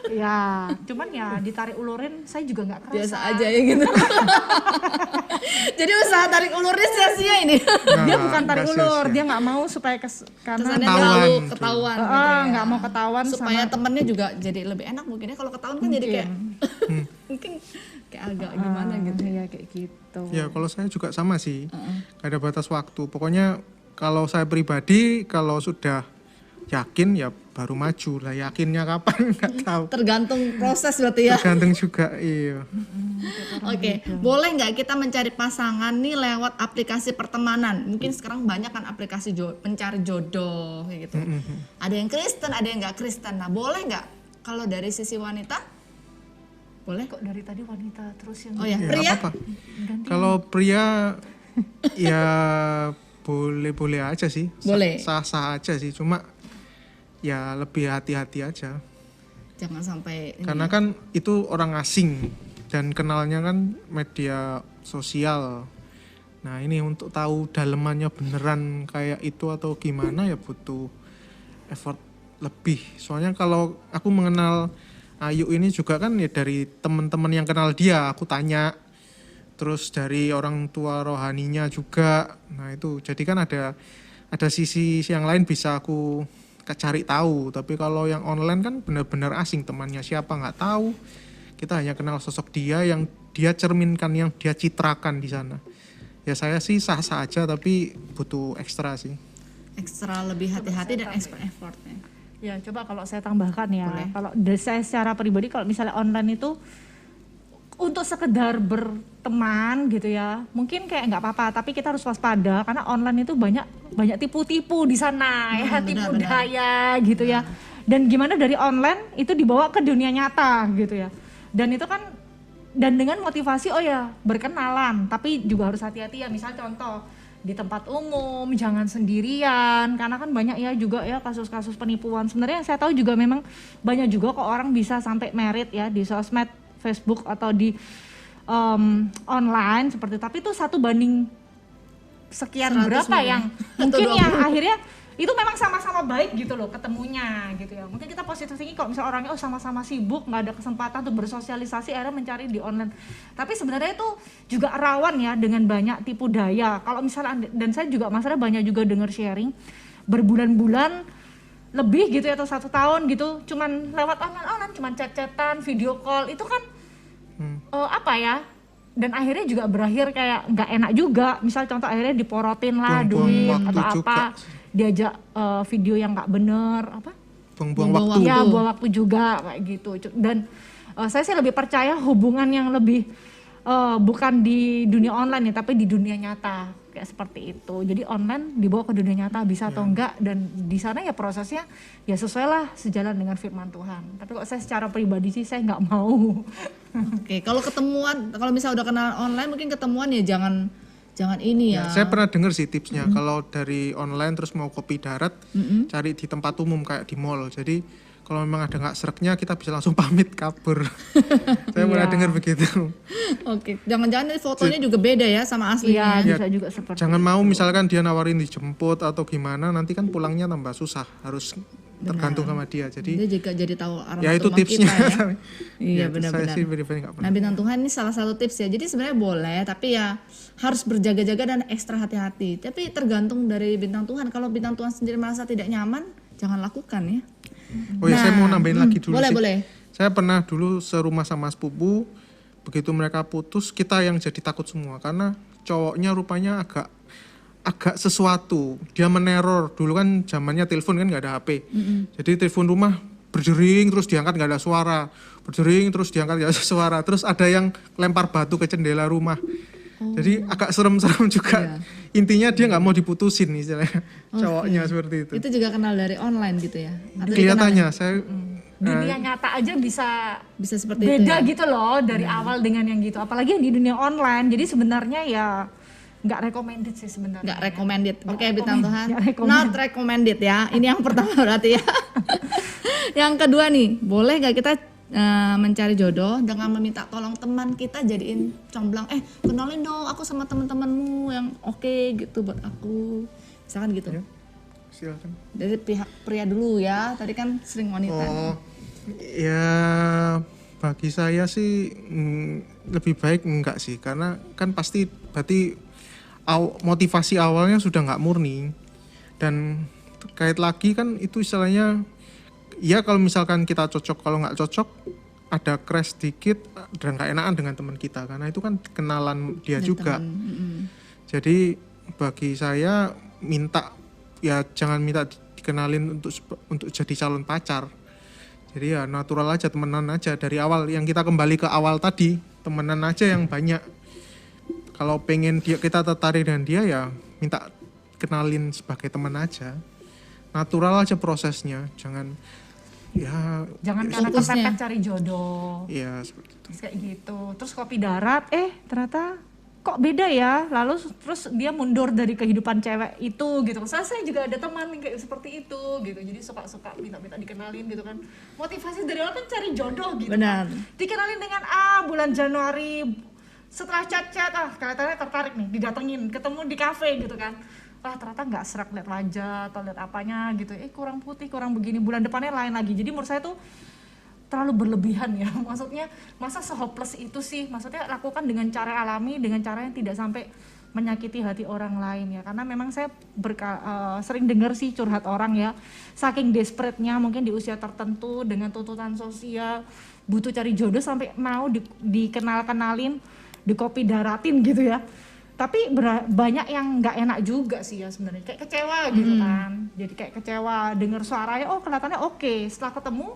Ya, cuman ya ditarik ulurin saya juga nggak kerasa. Biasa aja ya gitu. Jadi usaha tarik ulurnya sia-sia ini. Dia bukan tarik nggak ulur, sia-sia. dia nggak mau supaya karena Kesannya Ketahuan terlalu tuh. ketahuan gitu ya. nggak mau ketahuan supaya sama temennya juga jadi lebih enak mungkin ya, kalau ketahuan kan jadi kayak mungkin kayak agak gimana gitu. ya kayak gitu. Ya kalau saya juga sama sih, gak ada batas waktu. Pokoknya kalau saya pribadi kalau sudah yakin ya baru maju lah. Yakinnya kapan nggak tahu. Tergantung proses berarti ya. Tergantung juga, iya. Oke, boleh nggak kita mencari pasangan nih lewat aplikasi pertemanan? Mungkin sekarang banyak kan aplikasi pencari jodoh kayak gitu. Ada yang Kristen, ada yang nggak Kristen. Nah, boleh nggak kalau dari sisi wanita? Boleh? Kok dari tadi wanita terus yang Oh ya, Ya, pria? apa-apa. Kalau pria ya boleh-boleh aja sih. Boleh. Sah-sah aja sih. Cuma ya lebih hati-hati aja. Jangan sampai ini. Karena kan itu orang asing dan kenalnya kan media sosial. Nah ini untuk tahu dalemannya beneran kayak itu atau gimana ya butuh effort lebih. Soalnya kalau aku mengenal Ayu ini juga kan ya dari teman-teman yang kenal dia, aku tanya. Terus dari orang tua rohaninya juga. Nah itu jadi kan ada sisi yang lain bisa aku cari tahu. Tapi kalau yang online kan benar-benar asing, temannya siapa nggak tahu. Kita hanya kenal sosok dia yang dia cerminkan, yang dia citrakan di sana. Ya saya sih sah-sah aja tapi butuh ekstra sih. Ekstra lebih hati-hati dan extra effortnya. Ya coba kalau saya tambahkan ya, Boleh. kalau saya secara pribadi kalau misalnya online itu untuk sekedar berteman gitu ya, mungkin kayak nggak apa-apa, tapi kita harus waspada karena online itu banyak tipu-tipu di sana ya, tipu benar. daya gitu ya. Dan gimana dari online itu dibawa ke dunia nyata gitu ya. Dan itu kan dengan motivasi oh ya berkenalan, tapi juga harus hati-hati ya. Misal contoh di tempat umum jangan sendirian karena kan banyak ya juga ya kasus-kasus penipuan. Sebenarnya yang saya tahu juga memang banyak juga kok orang bisa sampai merit ya di sosmed, Facebook atau di online seperti itu. Tapi itu 1 banding sekian 100 berapa mungkin. yang Atau mungkin yang 20. akhirnya itu memang sama-sama baik gitu loh ketemunya gitu ya. Mungkin kita positif thinking kalau misalnya orangnya sama-sama sibuk nggak ada kesempatan untuk bersosialisasi akhirnya mencari di online. Tapi sebenarnya itu juga rawan ya dengan banyak tipu daya. Kalau misalnya dan saya juga masalah banyak juga dengar sharing berbulan-bulan lebih gitu ya atau 1 tahun gitu cuman lewat online cuman chat-chatan, video call itu kan apa ya? Dan akhirnya juga berakhir kayak nggak enak juga. Misal contoh akhirnya diporotin lah Buang-buang duit waktu atau juga. apa, diajak video yang nggak bener apa? Buang-buang Buang-buang waktu. Ya Waktu. buang waktu juga kayak gitu. Dan saya sih lebih percaya hubungan yang lebih bukan di dunia online ya, tapi di dunia nyata kayak seperti itu. Jadi online dibawa ke dunia nyata bisa atau enggak, dan di sana ya prosesnya ya sesuai lah sejalan dengan firman Tuhan. Tapi kok saya secara pribadi sih saya nggak mau. Oke, kalau ketemuan, kalau misalnya udah kenal online mungkin ketemuan ya jangan ini ya. Saya pernah dengar sih tipsnya kalau dari online terus mau kopi darat cari di tempat umum kayak di mall. Jadi kalau memang ada nggak sereknya kita bisa langsung pamit kabur. Saya pernah dengar begitu. Oke, jangan-jangan ini fotonya juga beda ya sama Iya aslinya. bisa juga seperti Jangan mau misalkan dia nawarin dijemput atau gimana, nanti kan pulangnya tambah susah, harus tergantung sama dia. Jadi Dia juga jadi tahu arah ya itu rumah tipsnya. kita ya. Iya Ya, benar-benar. Saya sih pribadi nggak Nah pernah. bintang Tuhan ini salah satu tips ya. Jadi sebenarnya boleh, tapi ya harus berjaga-jaga dan ekstra hati-hati. Tapi tergantung dari bintang Tuhan. Kalau bintang Tuhan sendiri merasa tidak nyaman, jangan lakukan ya. Oh ya saya mau nambahin lagi dulu boleh, sih. boleh. Saya pernah dulu serumah sama sepupu, begitu mereka putus kita yang jadi takut semua karena cowoknya rupanya agak sesuatu. Dia meneror. Dulu kan zamannya telepon kan nggak ada HP. Jadi telepon rumah berdering terus diangkat nggak ada suara. Berdering terus diangkat nggak ada suara. Terus ada yang lempar batu ke jendela rumah. Jadi agak serem-serem juga. Intinya dia nggak mau diputusin istilahnya. Cowoknya seperti itu. Itu juga kenal dari online gitu ya. Atau Kelihatannya saya dunia nyata aja bisa bisa seperti itu beda ya. gitu loh dari awal dengan yang gitu. Apalagi yang di dunia online. Jadi sebenarnya ya nggak recommended sih sebenarnya. Nggak recommended. Oke, bintang Tuhan. Nggak recommended. Not recommended ya. Ini yang pertama berarti ya. Yang kedua nih, boleh nggak kita mencari jodoh dengan meminta tolong teman kita jadiin comblang, kenalin dong aku sama teman-temanmu yang oke gitu buat aku, misalkan gitu. Ya. Silakan. Dari pihak pria dulu ya, tadi kan sering wanita. Oh, ya bagi saya sih lebih baik enggak sih, karena kan pasti berarti motivasi awalnya sudah nggak murni, dan terkait lagi kan itu istilahnya ya kalau misalkan kita cocok, kalau nggak cocok ada crash dikit dan nggak enakan dengan teman kita, karena itu kan kenalan dia Dan juga. Jadi bagi saya minta ya jangan minta dikenalin untuk jadi calon pacar. Jadi ya natural aja, temenan aja dari awal. Yang kita kembali ke awal tadi, temenan aja yang banyak. Kalau pengen kita tertarik dengan dia ya minta kenalin sebagai teman aja. Natural aja prosesnya, jangan Jangan karena Fokusnya. kepepet cari jodoh. ya seperti itu. Terus kayak gitu. Terus kopi darat, ternyata kok beda ya. Lalu terus dia mundur dari kehidupan cewek itu gitu. Saya juga ada teman yang kayak seperti itu gitu. Jadi suka-suka minta-minta dikenalin gitu kan. Motivasi dari awal kan cari jodoh gitu. Benar. Kan. Dikenalin dengan bulan Januari, setelah chat-chat kelihatannya tertarik nih, didatengin, ketemu di kafe gitu kan. Ternyata nggak serak lihat wajah atau lihat apanya gitu. Kurang putih, kurang begini. Bulan depannya lain lagi. Jadi menurut saya tuh terlalu berlebihan ya. Maksudnya masa se-hopeless itu sih? Maksudnya lakukan dengan cara alami, dengan cara yang tidak sampai menyakiti hati orang lain ya. Karena memang saya sering dengar sih curhat orang ya. Saking desperate-nya mungkin di usia tertentu dengan tuntutan sosial, butuh cari jodoh sampai mau dikenal-kenalin, dikopi daratin gitu ya. Tapi banyak yang nggak enak juga sih ya sebenarnya, kayak kecewa gitu kan. Jadi kayak kecewa dengar suaranya, kelihatannya oke. Setelah ketemu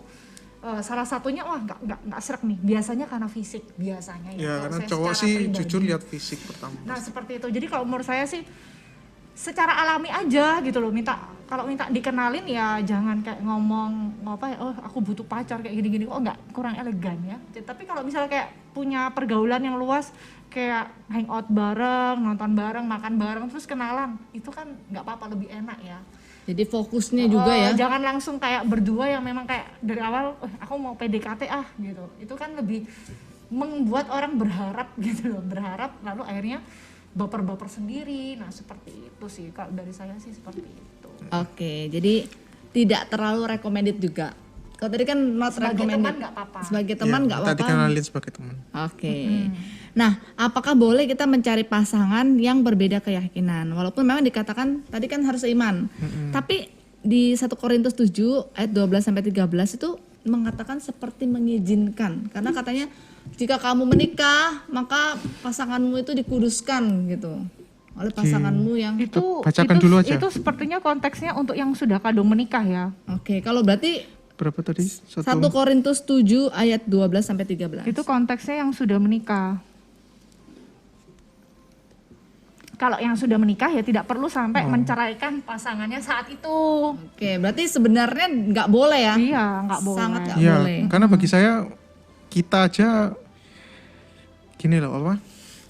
salah satunya nggak serak nih. Biasanya karena fisik biasanya ya. Ya Kalau karena saya cowok secara sih pribadi. jujur lihat fisik pertama. Nah seperti itu. Jadi kalau menurut saya sih secara alami aja gitu loh. Kalau minta dikenalin ya jangan kayak ngomong aku butuh pacar kayak gini-gini. Nggak, kurang elegan ya. Tapi kalau misalnya kayak punya pergaulan yang luas, kayak hangout bareng, nonton bareng, makan bareng, terus kenalan, itu kan nggak apa-apa, lebih enak ya. Jadi fokusnya juga ya. Jangan langsung kayak berdua yang memang kayak dari awal, aku mau PDKT gitu. Itu kan lebih membuat orang berharap gitu loh, berharap lalu akhirnya baper-baper sendiri. Nah seperti itu sih, kalau dari saya sih seperti itu. Oke, jadi tidak terlalu recommended juga. Kalau tadi kan not Sebagai recommended. teman nggak apa-apa. Sebagai teman nggak Minta apa-apa. dikenalin sebagai teman. Oke. Nah, apakah boleh kita mencari pasangan yang berbeda keyakinan? Walaupun memang dikatakan tadi kan harus seiman. Tapi di 1 Korintus 7 ayat 12 sampai 13 itu mengatakan seperti mengizinkan. Karena katanya jika kamu menikah, maka pasanganmu itu dikuduskan gitu. Oleh pasanganmu yang Bacakan dulu aja. Itu sepertinya konteksnya untuk yang sudah kadung menikah ya. Oke, kalau berarti Berapa tadi? 1 Korintus 7 ayat 12 sampai 13. Itu konteksnya yang sudah menikah. Kalau yang sudah menikah ya tidak perlu sampai menceraikan pasangannya saat itu. Oke, berarti sebenarnya nggak boleh ya? Iya, nggak boleh. Sangat nggak Ya, boleh. karena bagi saya kita aja gini loh apa?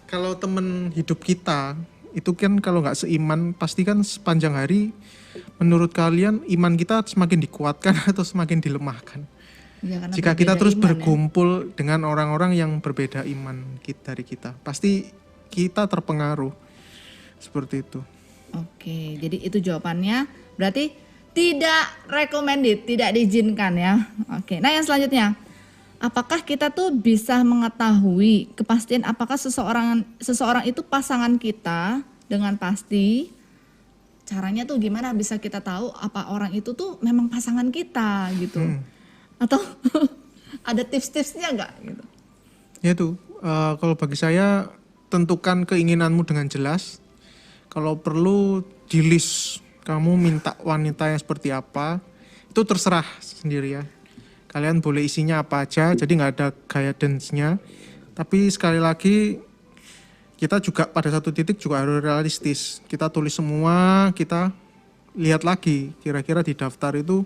Kalau temen hidup kita itu kan kalau nggak seiman pasti kan sepanjang hari menurut kalian iman kita semakin dikuatkan atau semakin dilemahkan? Ya, karena Jika kita berbeda terus iman ya. berkumpul dengan orang-orang yang berbeda iman dari kita, pasti kita terpengaruh seperti itu. Oke, jadi itu jawabannya. Berarti tidak recommended, tidak diizinkan ya. Oke, nah yang selanjutnya. Apakah kita tuh bisa mengetahui kepastian apakah seseorang itu pasangan kita dengan pasti? Caranya tuh gimana bisa kita tahu apa orang itu tuh memang pasangan kita gitu? Atau ada tips-tipsnya nggak gitu? Ya itu, kalau bagi saya tentukan keinginanmu dengan jelas. Kalau perlu di list kamu minta wanita yang seperti apa, itu terserah sendiri ya. Kalian boleh isinya apa aja, jadi nggak ada guidance-nya. Tapi sekali lagi kita juga pada satu titik juga harus realistis. Kita tulis semua, kita lihat lagi kira-kira di daftar itu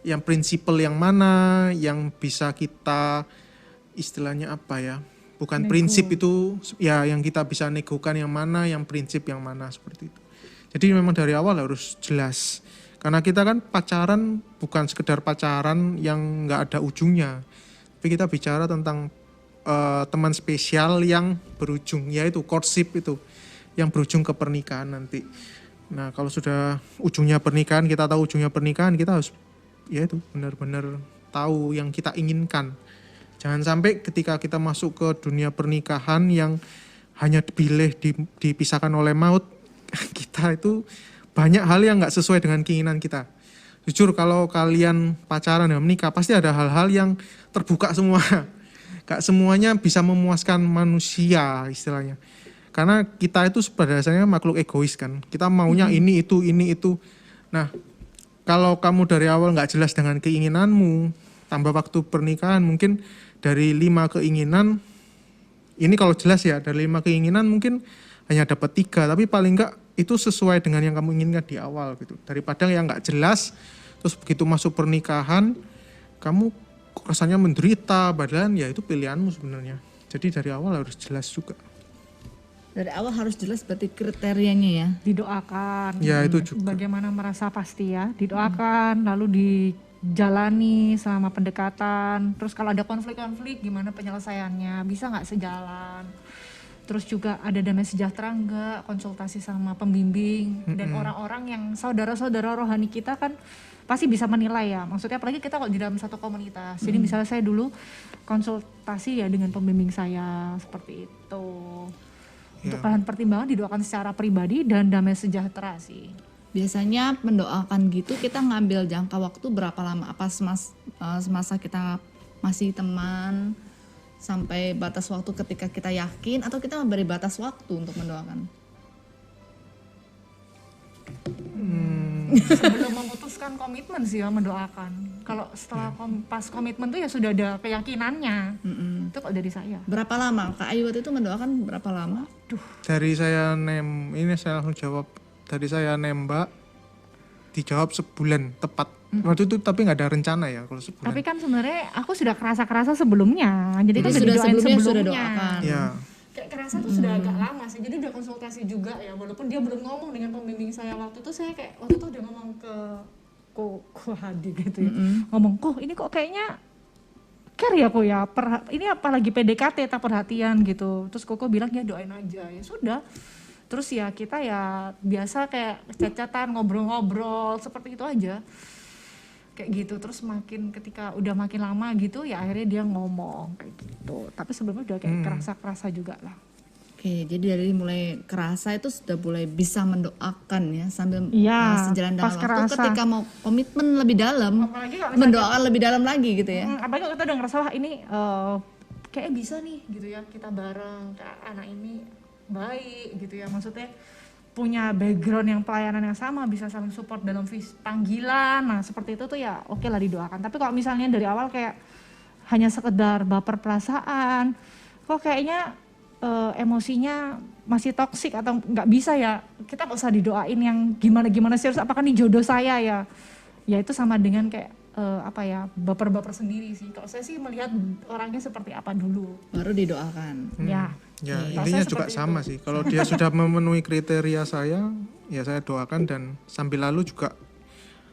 yang prinsipal yang mana, yang bisa kita istilahnya apa ya? Bukan prinsip itu ya, yang kita bisa negokan yang mana, yang prinsip yang mana, seperti itu. Jadi memang dari awal harus jelas. Karena kita kan pacaran bukan sekedar pacaran yang nggak ada ujungnya. Tapi kita bicara tentang teman spesial yang berujung, yaitu courtship itu. yang berujung ke pernikahan nanti. Nah, kalau sudah ujungnya pernikahan, kita tahu ujungnya pernikahan, kita harus ya itu benar-benar tahu yang kita inginkan. Jangan sampai ketika kita masuk ke dunia pernikahan yang hanya dipisahkan oleh maut, kita itu banyak hal yang nggak sesuai dengan keinginan kita. Jujur kalau kalian pacaran dan menikah pasti ada hal-hal yang terbuka semua. Gak semuanya bisa memuaskan manusia istilahnya. Karena kita itu pada dasarnya makhluk egois kan. Kita maunya ini itu. Nah, kalau kamu dari awal nggak jelas dengan keinginanmu, tambah waktu pernikahan mungkin dari 5 keinginan, ini kalau jelas ya, dari 5 keinginan mungkin hanya dapat 3, tapi paling enggak itu sesuai dengan yang kamu inginkan di awal gitu. Daripada yang nggak jelas, terus begitu masuk pernikahan, kamu rasanya menderita, padahal ya itu pilihanmu sebenarnya. Jadi dari awal harus jelas juga. Dari awal harus jelas berarti kriterianya ya. Didoakan. Ya itu juga. Bagaimana merasa pasti ya, didoakan, lalu dijalani selama pendekatan. Terus kalau ada konflik-konflik, gimana penyelesaiannya? Bisa nggak sejalan? Terus juga ada damai sejahtera enggak, konsultasi sama pembimbing dan orang-orang yang saudara-saudara rohani kita kan pasti bisa menilai ya. Maksudnya apalagi kita kalau di dalam satu komunitas. Jadi misalnya saya dulu konsultasi ya dengan pembimbing saya seperti itu. Untuk bahan pertimbangan didoakan secara pribadi dan damai sejahtera sih. Biasanya mendoakan gitu kita ngambil jangka waktu berapa lama? Apa semasa kita masih teman sampai batas waktu ketika kita yakin, atau kita memberi batas waktu untuk mendoakan? Sebelum memutuskan komitmen sih ya mendoakan. Kalau setelah pas komitmen tuh ya sudah ada keyakinannya. Itu kalau dari saya. Berapa lama? Kak Ayu waktu itu mendoakan berapa lama? Dari saya ini saya langsung jawab. Dari saya nembak, dijawab sebulan tepat. Waktu itu tapi nggak ada rencana ya kalau sebulan. Tapi kan sebenarnya aku sudah kerasa sebelumnya. Jadi kan Jadi udah didoain sebelumnya. sudah doakan. Ya, Kayak kerasa tuh sudah agak lama sih. Jadi udah konsultasi juga ya. Walaupun dia belum ngomong dengan pembimbing saya waktu itu, saya kayak waktu itu udah ngomong ke Ko Hadi gitu ya. Ngomong, kok ini kok kayaknya care ya kok ya. Ini apalagi PDKT tak perhatian gitu. Terus Koko bilang ya doain aja. Ya sudah. Terus ya kita ya biasa kayak chat-chatan, ngobrol-ngobrol seperti itu aja. Kayak gitu. Terus ketika udah makin lama gitu ya akhirnya dia ngomong kayak gitu. Tapi sebelumnya udah kayak kerasa juga lah. Oke, jadi dari mulai kerasa itu sudah mulai bisa mendoakan ya sambil sejalan dengan pas waktu kerasa. ketika mau komitmen lebih dalam, Apalagi kalau mendoakan lebih dalam lagi gitu ya. Apalagi kalau kita udah ngerasa wah ini kayak bisa nih gitu ya kita bareng, kayak anak ini baik gitu ya, maksudnya punya background yang pelayanan yang sama, bisa saling support dalam panggilan. Nah seperti itu tuh ya oke lah didoakan. Tapi kalau misalnya dari awal kayak hanya sekedar baper perasaan, kok kayaknya emosinya masih toksik atau nggak bisa ya, kita nggak usah didoain yang gimana serius, apakah nih jodoh saya ya itu sama dengan kayak baper-baper sendiri sih. Kalau saya sih melihat orangnya seperti apa dulu Baru didoakan. ya. ya Kalau intinya saya juga seperti sama sih. Kalau dia sudah memenuhi kriteria saya, ya saya doakan, dan sambil lalu juga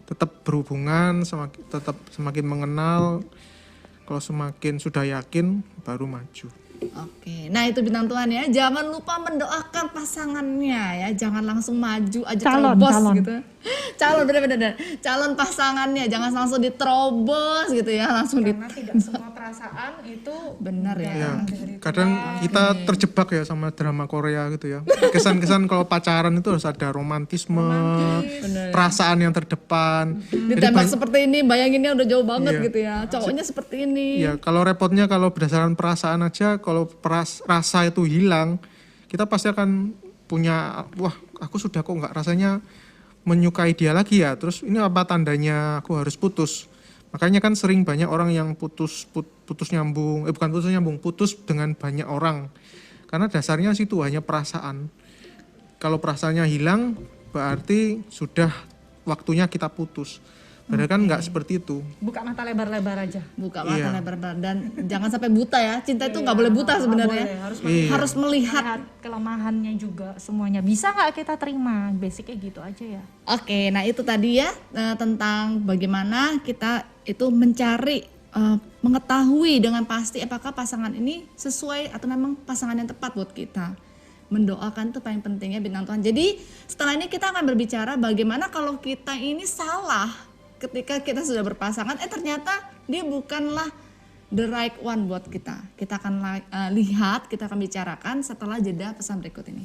tetap berhubungan, tetap semakin mengenal. Kalau semakin sudah yakin, baru maju. Oke, nah itu bintang Tuhan ya, jangan lupa mendoakan pasangannya ya, jangan langsung maju aja terobos gitu. Bener-bener calon pasangannya, jangan langsung diterobos gitu ya, langsung Karena tidak semua perasaan itu benar ya. Ya, kadang kita terjebak ya sama drama Korea gitu ya. Kesan-kesan kalau pacaran itu harus ada romantisme, perasaan yang terdepan. Ditembak seperti ini, bayanginnya udah jauh banget Iya. gitu ya, cowoknya seperti ini. Ya, kalau repotnya kalau berdasarkan perasaan aja, kalau rasa itu hilang, kita pasti akan punya, wah aku sudah kok nggak rasanya menyukai dia lagi ya, terus ini apa tandanya aku harus putus. Makanya kan sering banyak orang yang putus dengan banyak orang, karena dasarnya situ hanya perasaan. Kalau perasaannya hilang berarti sudah waktunya kita putus. Padahal kan nggak seperti itu. buka mata lebar-lebar aja. Buka mata Iya. lebar-lebar dan jangan sampai buta ya. Cinta itu nggak boleh buta sebenarnya. Harus melihat. Lihat kelemahannya juga semuanya. Bisa nggak kita terima? Basicnya gitu aja ya. Oke, nah itu tadi ya tentang bagaimana kita itu mencari mengetahui dengan pasti apakah pasangan ini sesuai atau memang pasangan yang tepat buat kita. mendoakan itu paling penting ya bintang Tuhan. Jadi setelah ini kita akan berbicara bagaimana kalau kita ini salah ketika kita sudah berpasangan, ternyata dia bukanlah the right one buat kita. Kita akan lihat, kita akan bicarakan setelah jeda pesan berikut ini.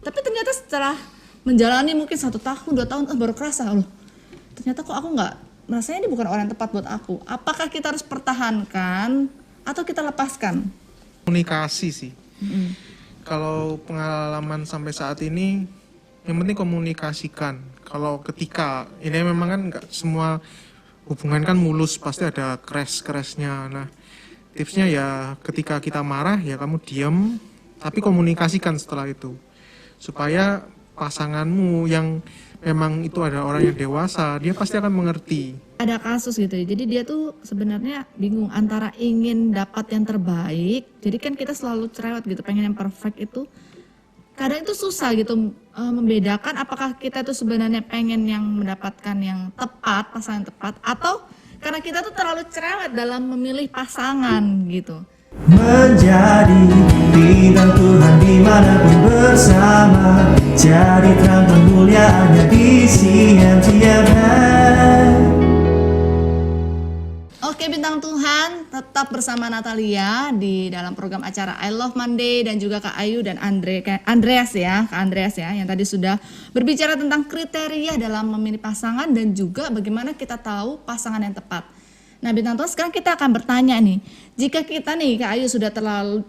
Tapi ternyata setelah menjalani mungkin 1 tahun, 2 tahun, baru kerasa loh. Ternyata kok aku nggak, merasanya ini bukan orang yang tepat buat aku. Apakah kita harus pertahankan atau kita lepaskan? Komunikasi sih. Kalau pengalaman sampai saat ini, yang penting komunikasikan. Kalau ketika ini memang kan nggak semua hubungan kan mulus, pasti ada crash-crashnya. Nah, tipsnya ya ketika kita marah ya kamu diam, tapi komunikasikan setelah itu supaya pasanganmu yang memang itu ada orang yang dewasa, dia pasti akan mengerti. Ada kasus gitu ya, jadi dia tuh sebenarnya bingung antara ingin dapat yang terbaik, jadi kan kita selalu cerewet gitu, pengen yang perfect itu. Kadang itu susah gitu membedakan apakah kita tuh sebenarnya pengen yang mendapatkan yang tepat, pasangan tepat, atau karena kita tuh terlalu cerewet dalam memilih pasangan gitu. Menjadi bintang Tuhan dimanapun bersama, jadi terang kemuliaannya di setiap hari. Oke bintang Tuhan, tetap bersama Natalia di dalam program acara I Love Monday dan juga Kak Ayu dan Andreas ya, Kak Andreas ya, yang tadi sudah berbicara tentang kriteria dalam memilih pasangan dan juga bagaimana kita tahu pasangan yang tepat. Nah bintang Tuhan, sekarang kita akan bertanya nih, jika kita nih Kak Ayu sudah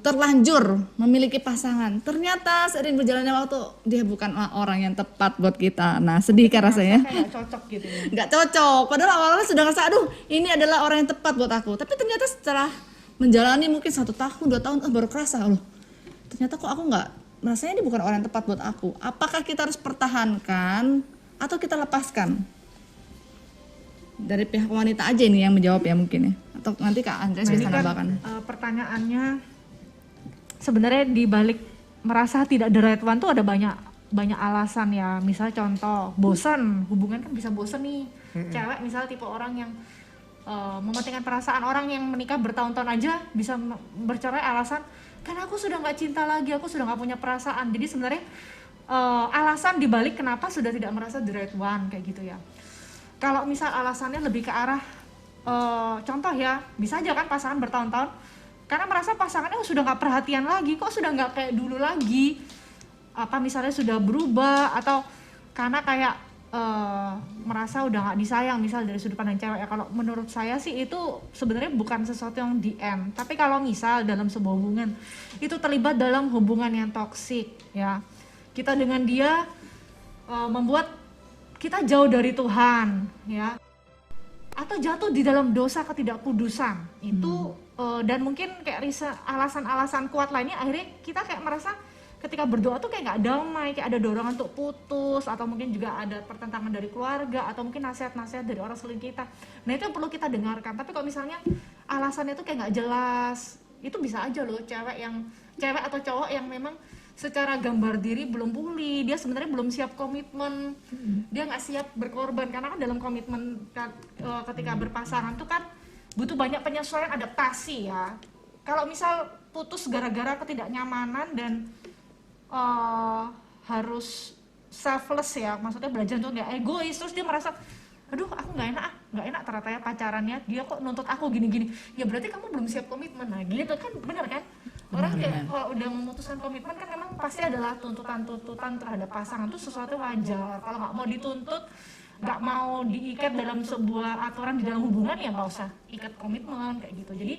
terlanjur memiliki pasangan, ternyata seiring berjalannya waktu dia bukan orang yang tepat buat kita. Nah sedih kan rasanya? Kayak cocok gitu ya. Nggak cocok, padahal awalnya sudah ngerasa aduh ini adalah orang yang tepat buat aku, tapi ternyata setelah menjalani mungkin 1 tahun, 2 tahun, baru kerasa loh, ternyata kok aku nggak, merasanya ini bukan orang yang tepat buat aku. Apakah kita harus pertahankan atau kita lepaskan? Dari pihak wanita aja ini yang menjawab ya mungkin ya, atau nanti Kak Andreas bisa nambahkan. Pertanyaannya sebenarnya di balik merasa tidak the right one tuh ada banyak alasan ya. Misal contoh bosan, hubungan kan bisa bosan nih. Cewek misal tipe orang yang mementingkan perasaan, orang yang menikah bertahun-tahun aja bisa bercerai alasan karena aku sudah nggak cinta lagi, aku sudah nggak punya perasaan. Jadi sebenarnya alasan di balik kenapa sudah tidak merasa the right one kayak gitu ya. Kalau misal alasannya lebih ke arah contoh ya, bisa aja kan pasangan bertahun-tahun karena merasa pasangannya sudah nggak perhatian lagi, kok sudah nggak kayak dulu lagi, apa misalnya sudah berubah, atau karena kayak merasa udah nggak disayang misal dari sudut pandang cewek ya. Kalau menurut saya sih itu sebenarnya bukan sesuatu yang di end, tapi kalau misal dalam sebuah hubungan itu terlibat dalam hubungan yang toksik ya, kita dengan dia membuat kita jauh dari Tuhan ya, atau jatuh di dalam dosa ketidakkudusan itu dan mungkin kayak alasan-alasan kuat lainnya, akhirnya kita kayak merasa ketika berdoa tuh kayak nggak damai, kayak ada dorongan untuk putus, atau mungkin juga ada pertentangan dari keluarga, atau mungkin nasihat-nasihat dari orang selain kita. Nah itu yang perlu kita dengarkan. Tapi kalau misalnya alasannya tuh kayak nggak jelas, itu bisa aja loh cewek atau cowok yang memang secara gambar diri belum pulih, dia sebenarnya belum siap komitmen, dia nggak siap berkorban, karena kan dalam komitmen ketika berpasangan tuh kan butuh banyak penyesuaian, adaptasi ya. Kalau misal putus gara-gara ketidaknyamanan dan harus selfless ya, maksudnya belajar untuk nggak egois, terus dia merasa aduh aku nggak enak ternyata ya pacarannya, dia kok nuntut aku gini-gini, ya berarti kamu belum siap komitmen. Nah gitu kan, benar kan? Orang kayak kalau udah memutuskan komitmen kan memang pasti adalah tuntutan terhadap pasangan itu sesuatu wajar. Kalau nggak mau dituntut, nggak mau diikat dalam sebuah aturan di dalam hubungan, ya nggak usah ikat komitmen kayak gitu. Jadi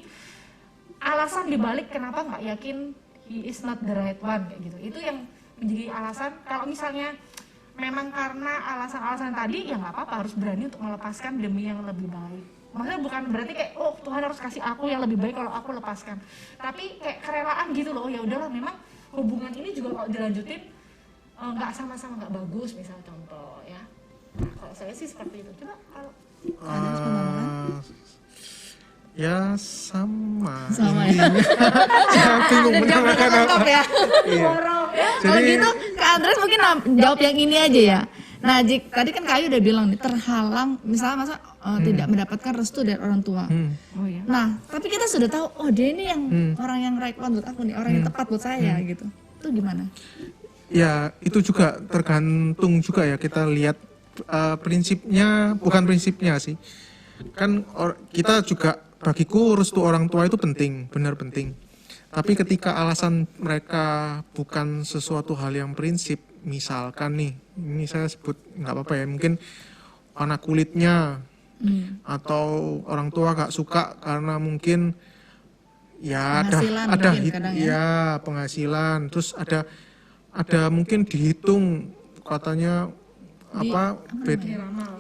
alasan dibalik kenapa nggak yakin he is not the right one kayak gitu, itu yang menjadi alasan. Kalau misalnya memang karena alasan-alasan tadi, ya nggak apa-apa, harus berani untuk melepaskan demi yang lebih baik. Maksudnya bukan berarti kayak oh Tuhan harus kasih aku yang lebih baik kalau aku lepaskan, tapi kayak kerelaan gitu loh. Ya udahlah, memang hubungan ini juga kalau dilanjutin nggak sama-sama nggak bagus, misal contoh ya. Nah, kalau saya sih seperti itu. Coba kalau Ya sama ya. Saya bingung menamakan apa. Ya. Iya. Kalau Jadi- gitu Kak Andreas mungkin jawab yang ini aja ya. Nah, tadi kan Kak Ayu udah bilang nih, terhalang misalnya tidak mendapatkan restu dari orang tua. oh ya Nah, tapi kita sudah tahu, oh dia ini yang orang yang right one buat aku nih, orang yang tepat buat saya gitu. Itu gimana? Ya, itu juga tergantung juga ya, kita lihat prinsipnya, bukan prinsipnya sih. Kan kita juga, bagiku restu orang tua itu penting, benar penting. Tapi ketika alasan mereka bukan sesuatu hal yang prinsip, misalkan nih, ini saya sebut nggak apa-apa ya, mungkin warna kulitnya, atau orang tua gak suka karena mungkin ya Penghasilan ada mungkin kadang ya. ya penghasilan, terus ada mungkin dihitung katanya apa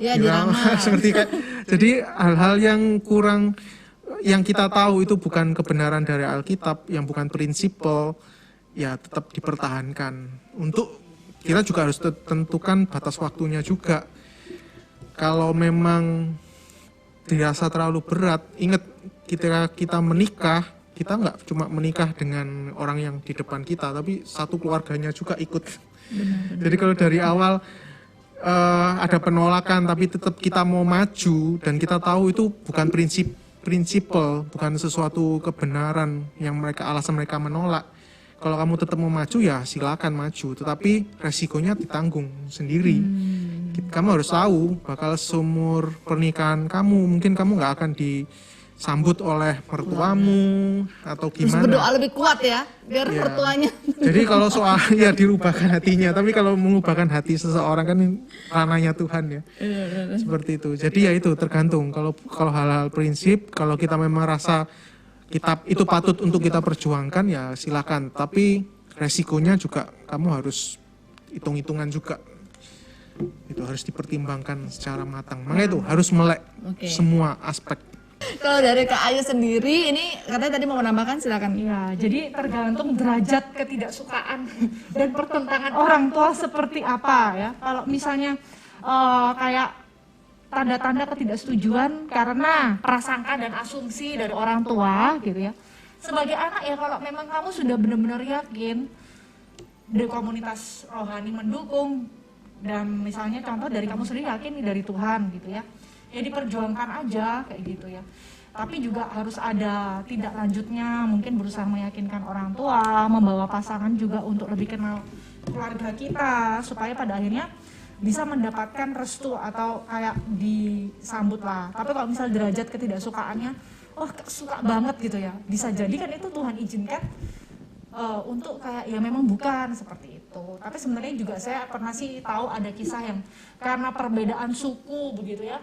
Ya diramal. seperti kayak, jadi hal-hal yang kurang, yang kita tahu itu bukan kebenaran dari Alkitab, yang bukan prinsipal, ya tetap dipertahankan. Untuk kita juga harus tentukan batas waktunya juga. Kalau memang dirasa terlalu berat, ingat ketika kita menikah, kita nggak cuma menikah dengan orang yang di depan kita, tapi satu keluarganya juga ikut. Jadi kalau dari awal ada penolakan, tapi tetap kita mau maju, dan kita tahu itu bukan prinsipal, bukan sesuatu kebenaran yang alasan mereka menolak. Kalau kamu tetap mau maju, ya silakan maju, tetapi resikonya ditanggung sendiri. Kamu harus tahu bakal seumur pernikahan kamu, mungkin kamu nggak akan disambut oleh mertuamu atau Terus gimana. berdoa lebih kuat ya, biar Iya. mertuanya. Jadi kalau soal ya dirubahkan hatinya, tapi kalau mengubahkan hati seseorang kan ranahnya Tuhan ya. Seperti itu. Jadi ya itu tergantung. Kalau hal-hal prinsip, kalau kita memang rasa kitab itu patut untuk kita perjuangkan, ya silakan. Tapi resikonya juga kamu harus hitung-hitungan juga. Itu harus dipertimbangkan secara matang. Makanya itu harus melek Oke. semua aspek. Kalau dari Kak Ayu sendiri, ini katanya tadi mau menambahkan, silakan. Iya, jadi tergantung derajat ketidaksukaan dan pertentangan orang tua seperti apa ya. Kalau misalnya kayak tanda-tanda ketidaksetujuan karena prasangka dan asumsi dari orang tua gitu ya. Sebagai anak ya, kalau memang kamu sudah benar-benar yakin dari komunitas rohani mendukung, dan misalnya contoh dari kamu sendiri yakin nih dari Tuhan gitu ya, ya diperjuangkan aja kayak gitu ya. Tapi juga harus ada tindak lanjutnya, mungkin berusaha meyakinkan orang tua, membawa pasangan juga untuk lebih kenal keluarga kita, supaya pada akhirnya bisa mendapatkan restu atau kayak disambut lah. Tapi kalau misal derajat ketidaksukaannya, wah suka banget gitu ya, bisa jadi kan itu Tuhan izinkan untuk kayak ya memang bukan seperti itu. Tapi sebenarnya juga saya pernah sih tahu ada kisah yang karena perbedaan suku begitu ya,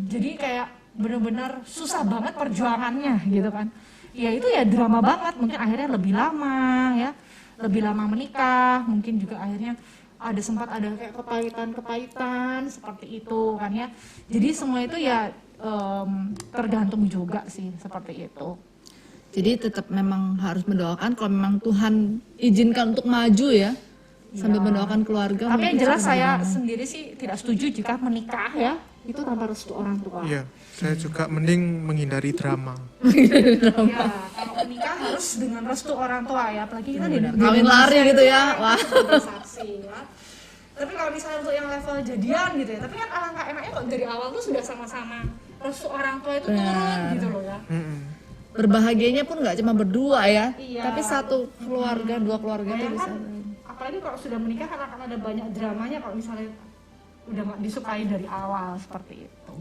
jadi kayak benar-benar susah banget perjuangannya gitu kan. Ya itu ya drama banget, mungkin akhirnya lebih lama ya, lebih lama menikah, mungkin juga akhirnya sempat ada kayak kepahitan seperti itu kan ya. Jadi semua itu ya tergantung juga sih seperti itu. Jadi tetap memang harus mendoakan kalau memang Tuhan izinkan untuk maju ya, sambil mendoakan keluarga. Tapi yang mungkin jelas seperti saya gimana. sendiri sih tidak setuju jika menikah ya itu tanpa restu orang tua. Iya, saya juga mending menghindari drama. Ya, kalau menikah harus dengan restu orang tua ya, apalagi kita di Kawin lari gitu ya, wah. saksi ya. Tapi kalau misalnya untuk yang level jadian gitu ya, tapi kan alangkah enaknya kalau dari awal tuh sudah sama-sama restu orang tua itu turun gitu loh ya. Berbahagianya pun nggak cuma berdua ya, Iya. tapi satu keluarga, dua keluarga itu bisa. Bayangkan, apalagi kalau sudah menikah kan akan ada banyak dramanya kalau misalnya udah nggak disukai dari awal seperti itu.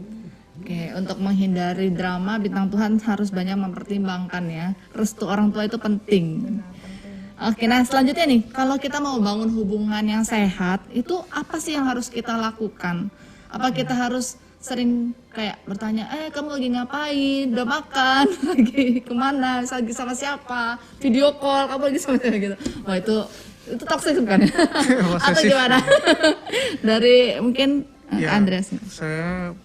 Oke, untuk menghindari drama, bintang Tuhan harus banyak mempertimbangkan ya. Restu orang tua itu penting. Oke, nah selanjutnya nih, kalau kita mau bangun hubungan yang sehat, itu apa sih yang harus kita lakukan? Apa kita harus sering kayak bertanya, kamu lagi ngapain, udah makan, lagi kemana, lagi sama siapa, video call, kamu lagi sama siapa gitu. Wah itu toxic kan? Atau gimana? Dari mungkin Ya, Andreas.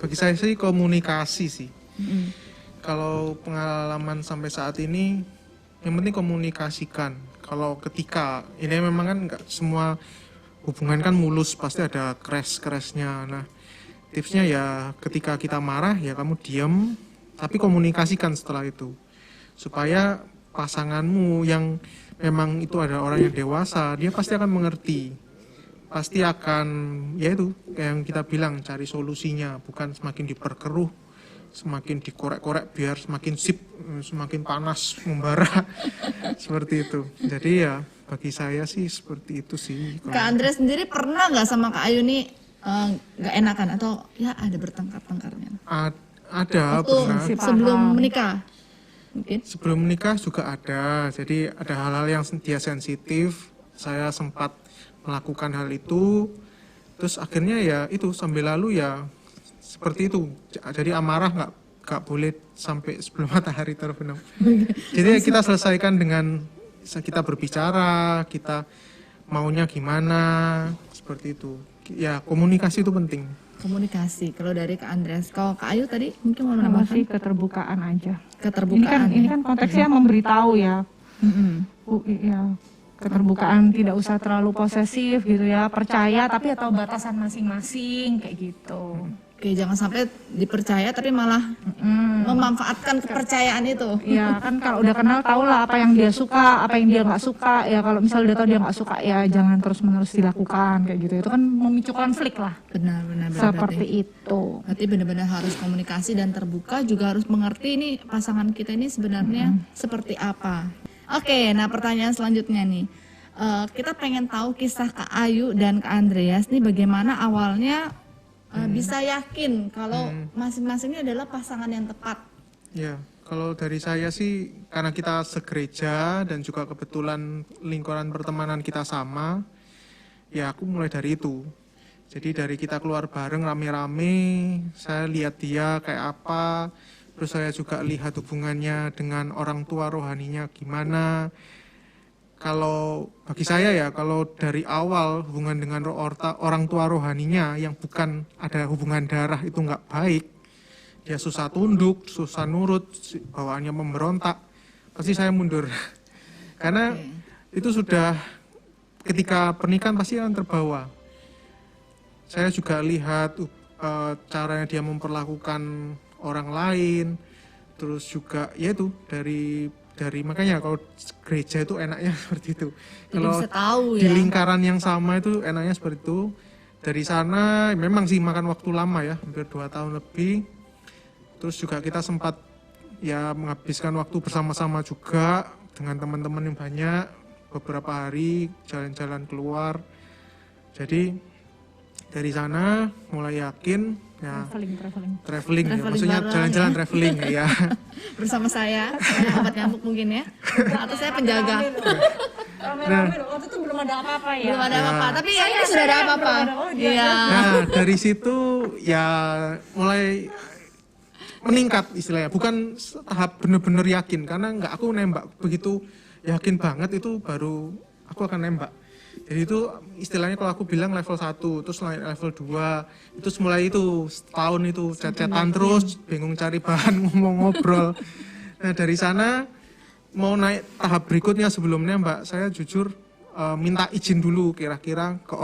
bagi saya sih komunikasi sih. Kalau pengalaman sampai saat ini, yang penting komunikasikan. Kalau ketika ini memang kan nggak semua hubungan kan mulus, pasti ada crash-crashnya. Nah, tipsnya ya ketika kita marah ya kamu diam, tapi komunikasikan setelah itu, supaya pasanganmu yang memang itu ada orang yang dewasa, dia pasti akan mengerti, pasti akan ya itu kayak yang kita bilang, cari solusinya, bukan semakin diperkeruh semakin dikorek-korek biar semakin sip, semakin panas membara seperti itu. Jadi ya bagi saya sih seperti itu sih. Kak Andre sendiri pernah nggak sama Kak Ayu nih nggak enakan atau ya ada bertengkar-tengkarnya? Ada Waktu pernah. sebelum menikah mungkin? Sebelum menikah juga ada. Jadi ada hal-hal yang dia sensitif. Saya sempat melakukan hal itu. Terus akhirnya ya itu sambil lalu ya seperti itu. Jadi amarah nggak boleh sampai sebelum matahari terbenam. Jadi kita selesaikan dengan kita berbicara, kita maunya gimana, seperti itu. Ya komunikasi itu penting. Komunikasi. Kalau dari Kak Andreas, kalau Kak Ayu tadi mungkin mau Sama menambahkan sih keterbukaan aja. keterbukaan. Ini kan konteksnya memberitahu ya. Mm-mm. Iya. Keterbukaan, tidak usah terlalu posesif gitu ya, percaya tapi atau batasan masing-masing kayak gitu. Oke, jangan sampai dipercaya tapi malah memanfaatkan kepercayaan itu. Iya kan kalau udah kenal tau lah apa yang dia suka, apa yang dia nggak suka. Ya kalau misalnya udah tahu dia nggak suka ya jangan terus-menerus dilakukan kayak gitu. Itu kan memicu konflik lah. Benar. Seperti itu. Berarti benar-benar harus komunikasi dan terbuka, juga harus mengerti ini pasangan kita ini sebenarnya seperti apa. Oke, nah pertanyaan selanjutnya nih. Kita pengen tahu kisah Kak Ayu dan Kak Andreas nih bagaimana awalnya bisa yakin kalau masing-masingnya adalah pasangan yang tepat. Ya, kalau dari saya sih karena kita segereja dan juga kebetulan lingkaran pertemanan kita sama, ya aku mulai dari itu. Jadi dari kita keluar bareng rame-rame, saya lihat dia kayak apa, terus saya juga lihat hubungannya dengan orang tua rohaninya gimana. Kalau bagi saya ya, kalau dari awal hubungan dengan orang tua rohaninya yang bukan ada hubungan darah itu nggak baik, dia susah tunduk, susah nurut, bawaannya memberontak, pasti saya mundur. Karena itu sudah ketika pernikahan pasti akan terbawa. Saya juga lihat caranya dia memperlakukan orang lain, terus juga ya itu dari makanya kalau gereja itu enaknya seperti itu. Jadi Kalau bisa tahu di ya. lingkaran yang sama itu enaknya seperti itu. Dari sana memang sih makan waktu lama ya, hampir 2 tahun lebih. Terus juga kita sempat ya menghabiskan waktu bersama-sama juga dengan teman-teman yang banyak, beberapa hari jalan-jalan keluar. Jadi dari sana mulai yakin ya traveling ya, maksudnya bareng, jalan-jalan ya. traveling ya. Bersama saya obat nyamuk mungkin ya. Atau saya penjaga. Rame-rame loh, waktu itu belum ada apa-apa ya. Belum ada apa-apa, tapi ya ini sudah ada apa-apa. Iya. Nah dari situ ya mulai meningkat istilahnya, bukan tahap benar-benar yakin karena nggak aku nembak begitu yakin banget itu baru aku akan nembak. Jadi itu istilahnya kalau aku bilang level 1, terus level 2, itu mulai itu setahun itu chat-chatan terus, bingung cari bahan ngobrol. Nah dari sana mau naik tahap berikutnya sebelumnya Mbak, saya jujur minta izin dulu kira-kira ke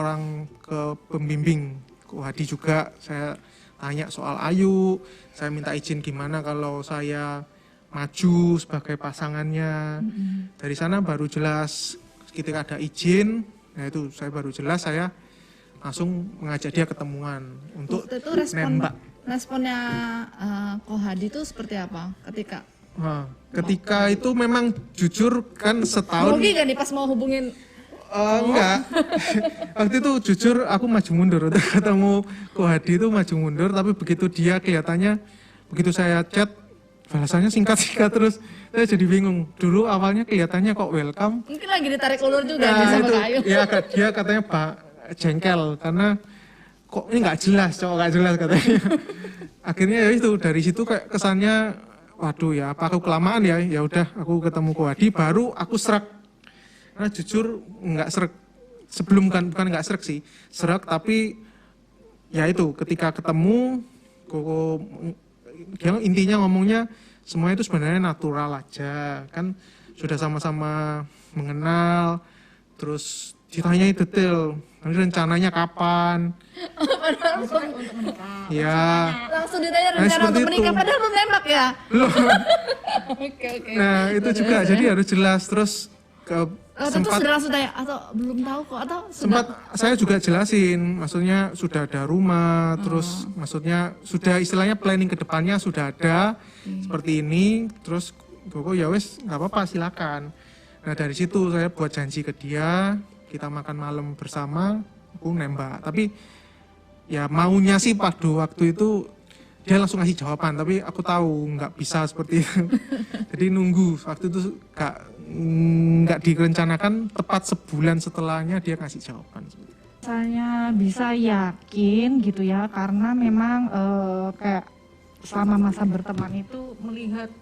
pembimbing, ke Hadi juga saya tanya soal Ayu, saya minta izin gimana kalau saya maju sebagai pasangannya. Dari sana baru jelas ketika ada izin. Nah itu saya baru jelas, saya langsung mengajak dia ketemuan untuk Waktu itu nembak. responnya Ko Hadi itu seperti apa ketika? Nah, ketika itu memang jujur kan setahun. Grogi gak nih pas mau hubungin? Enggak. Waktu itu jujur aku maju mundur untuk ketemu Ko Hadi itu maju mundur, tapi begitu dia kelihatannya begitu saya chat balasannya singkat-singkat terus saya jadi bingung. Dulu awalnya kelihatannya kok welcome. Mungkin lagi ditarik ulur juga nih Nah, sama itu Kak Ayu. ya dia katanya Pak jengkel karena kok ini nggak jelas, cowok nggak jelas katanya. Akhirnya ya itu dari situ kayak kesannya waduh ya apa aku kelamaan ya, ya udah aku ketemu Ko Hadi baru aku serak. Karena jujur nggak serak, sebelum bukan nggak serak sih, serak tapi ya itu ketika ketemu kok dia intinya ngomongnya semuanya itu sebenarnya natural aja kan, sudah sama-sama mengenal, terus ditanya detail nanti rencananya kapan. Untuk menikah. Ya Langsung ditanya Nah, rencana seperti untuk menikah, itu. padahal belum nembak ya? belum. Oke. Nah itu juga jadi harus jelas. Terus Tentu sempat sudah langsung tanya atau belum tahu kok atau sempat saya juga jelasin, maksudnya sudah ada rumah, terus maksudnya sudah istilahnya planning ke depannya sudah ada seperti ini, terus Koko ya wes nggak apa-apa silakan. Nah dari situ saya buat janji ke dia, kita makan malam bersama, aku nembak. Tapi ya maunya sih pada waktu itu dia langsung ngasih jawaban, tapi aku tahu nggak bisa seperti itu. Jadi nunggu waktu itu nggak direncanakan, tepat sebulan setelahnya dia kasih jawaban. Misalnya bisa yakin gitu ya, karena memang kayak selama masa berteman itu melihat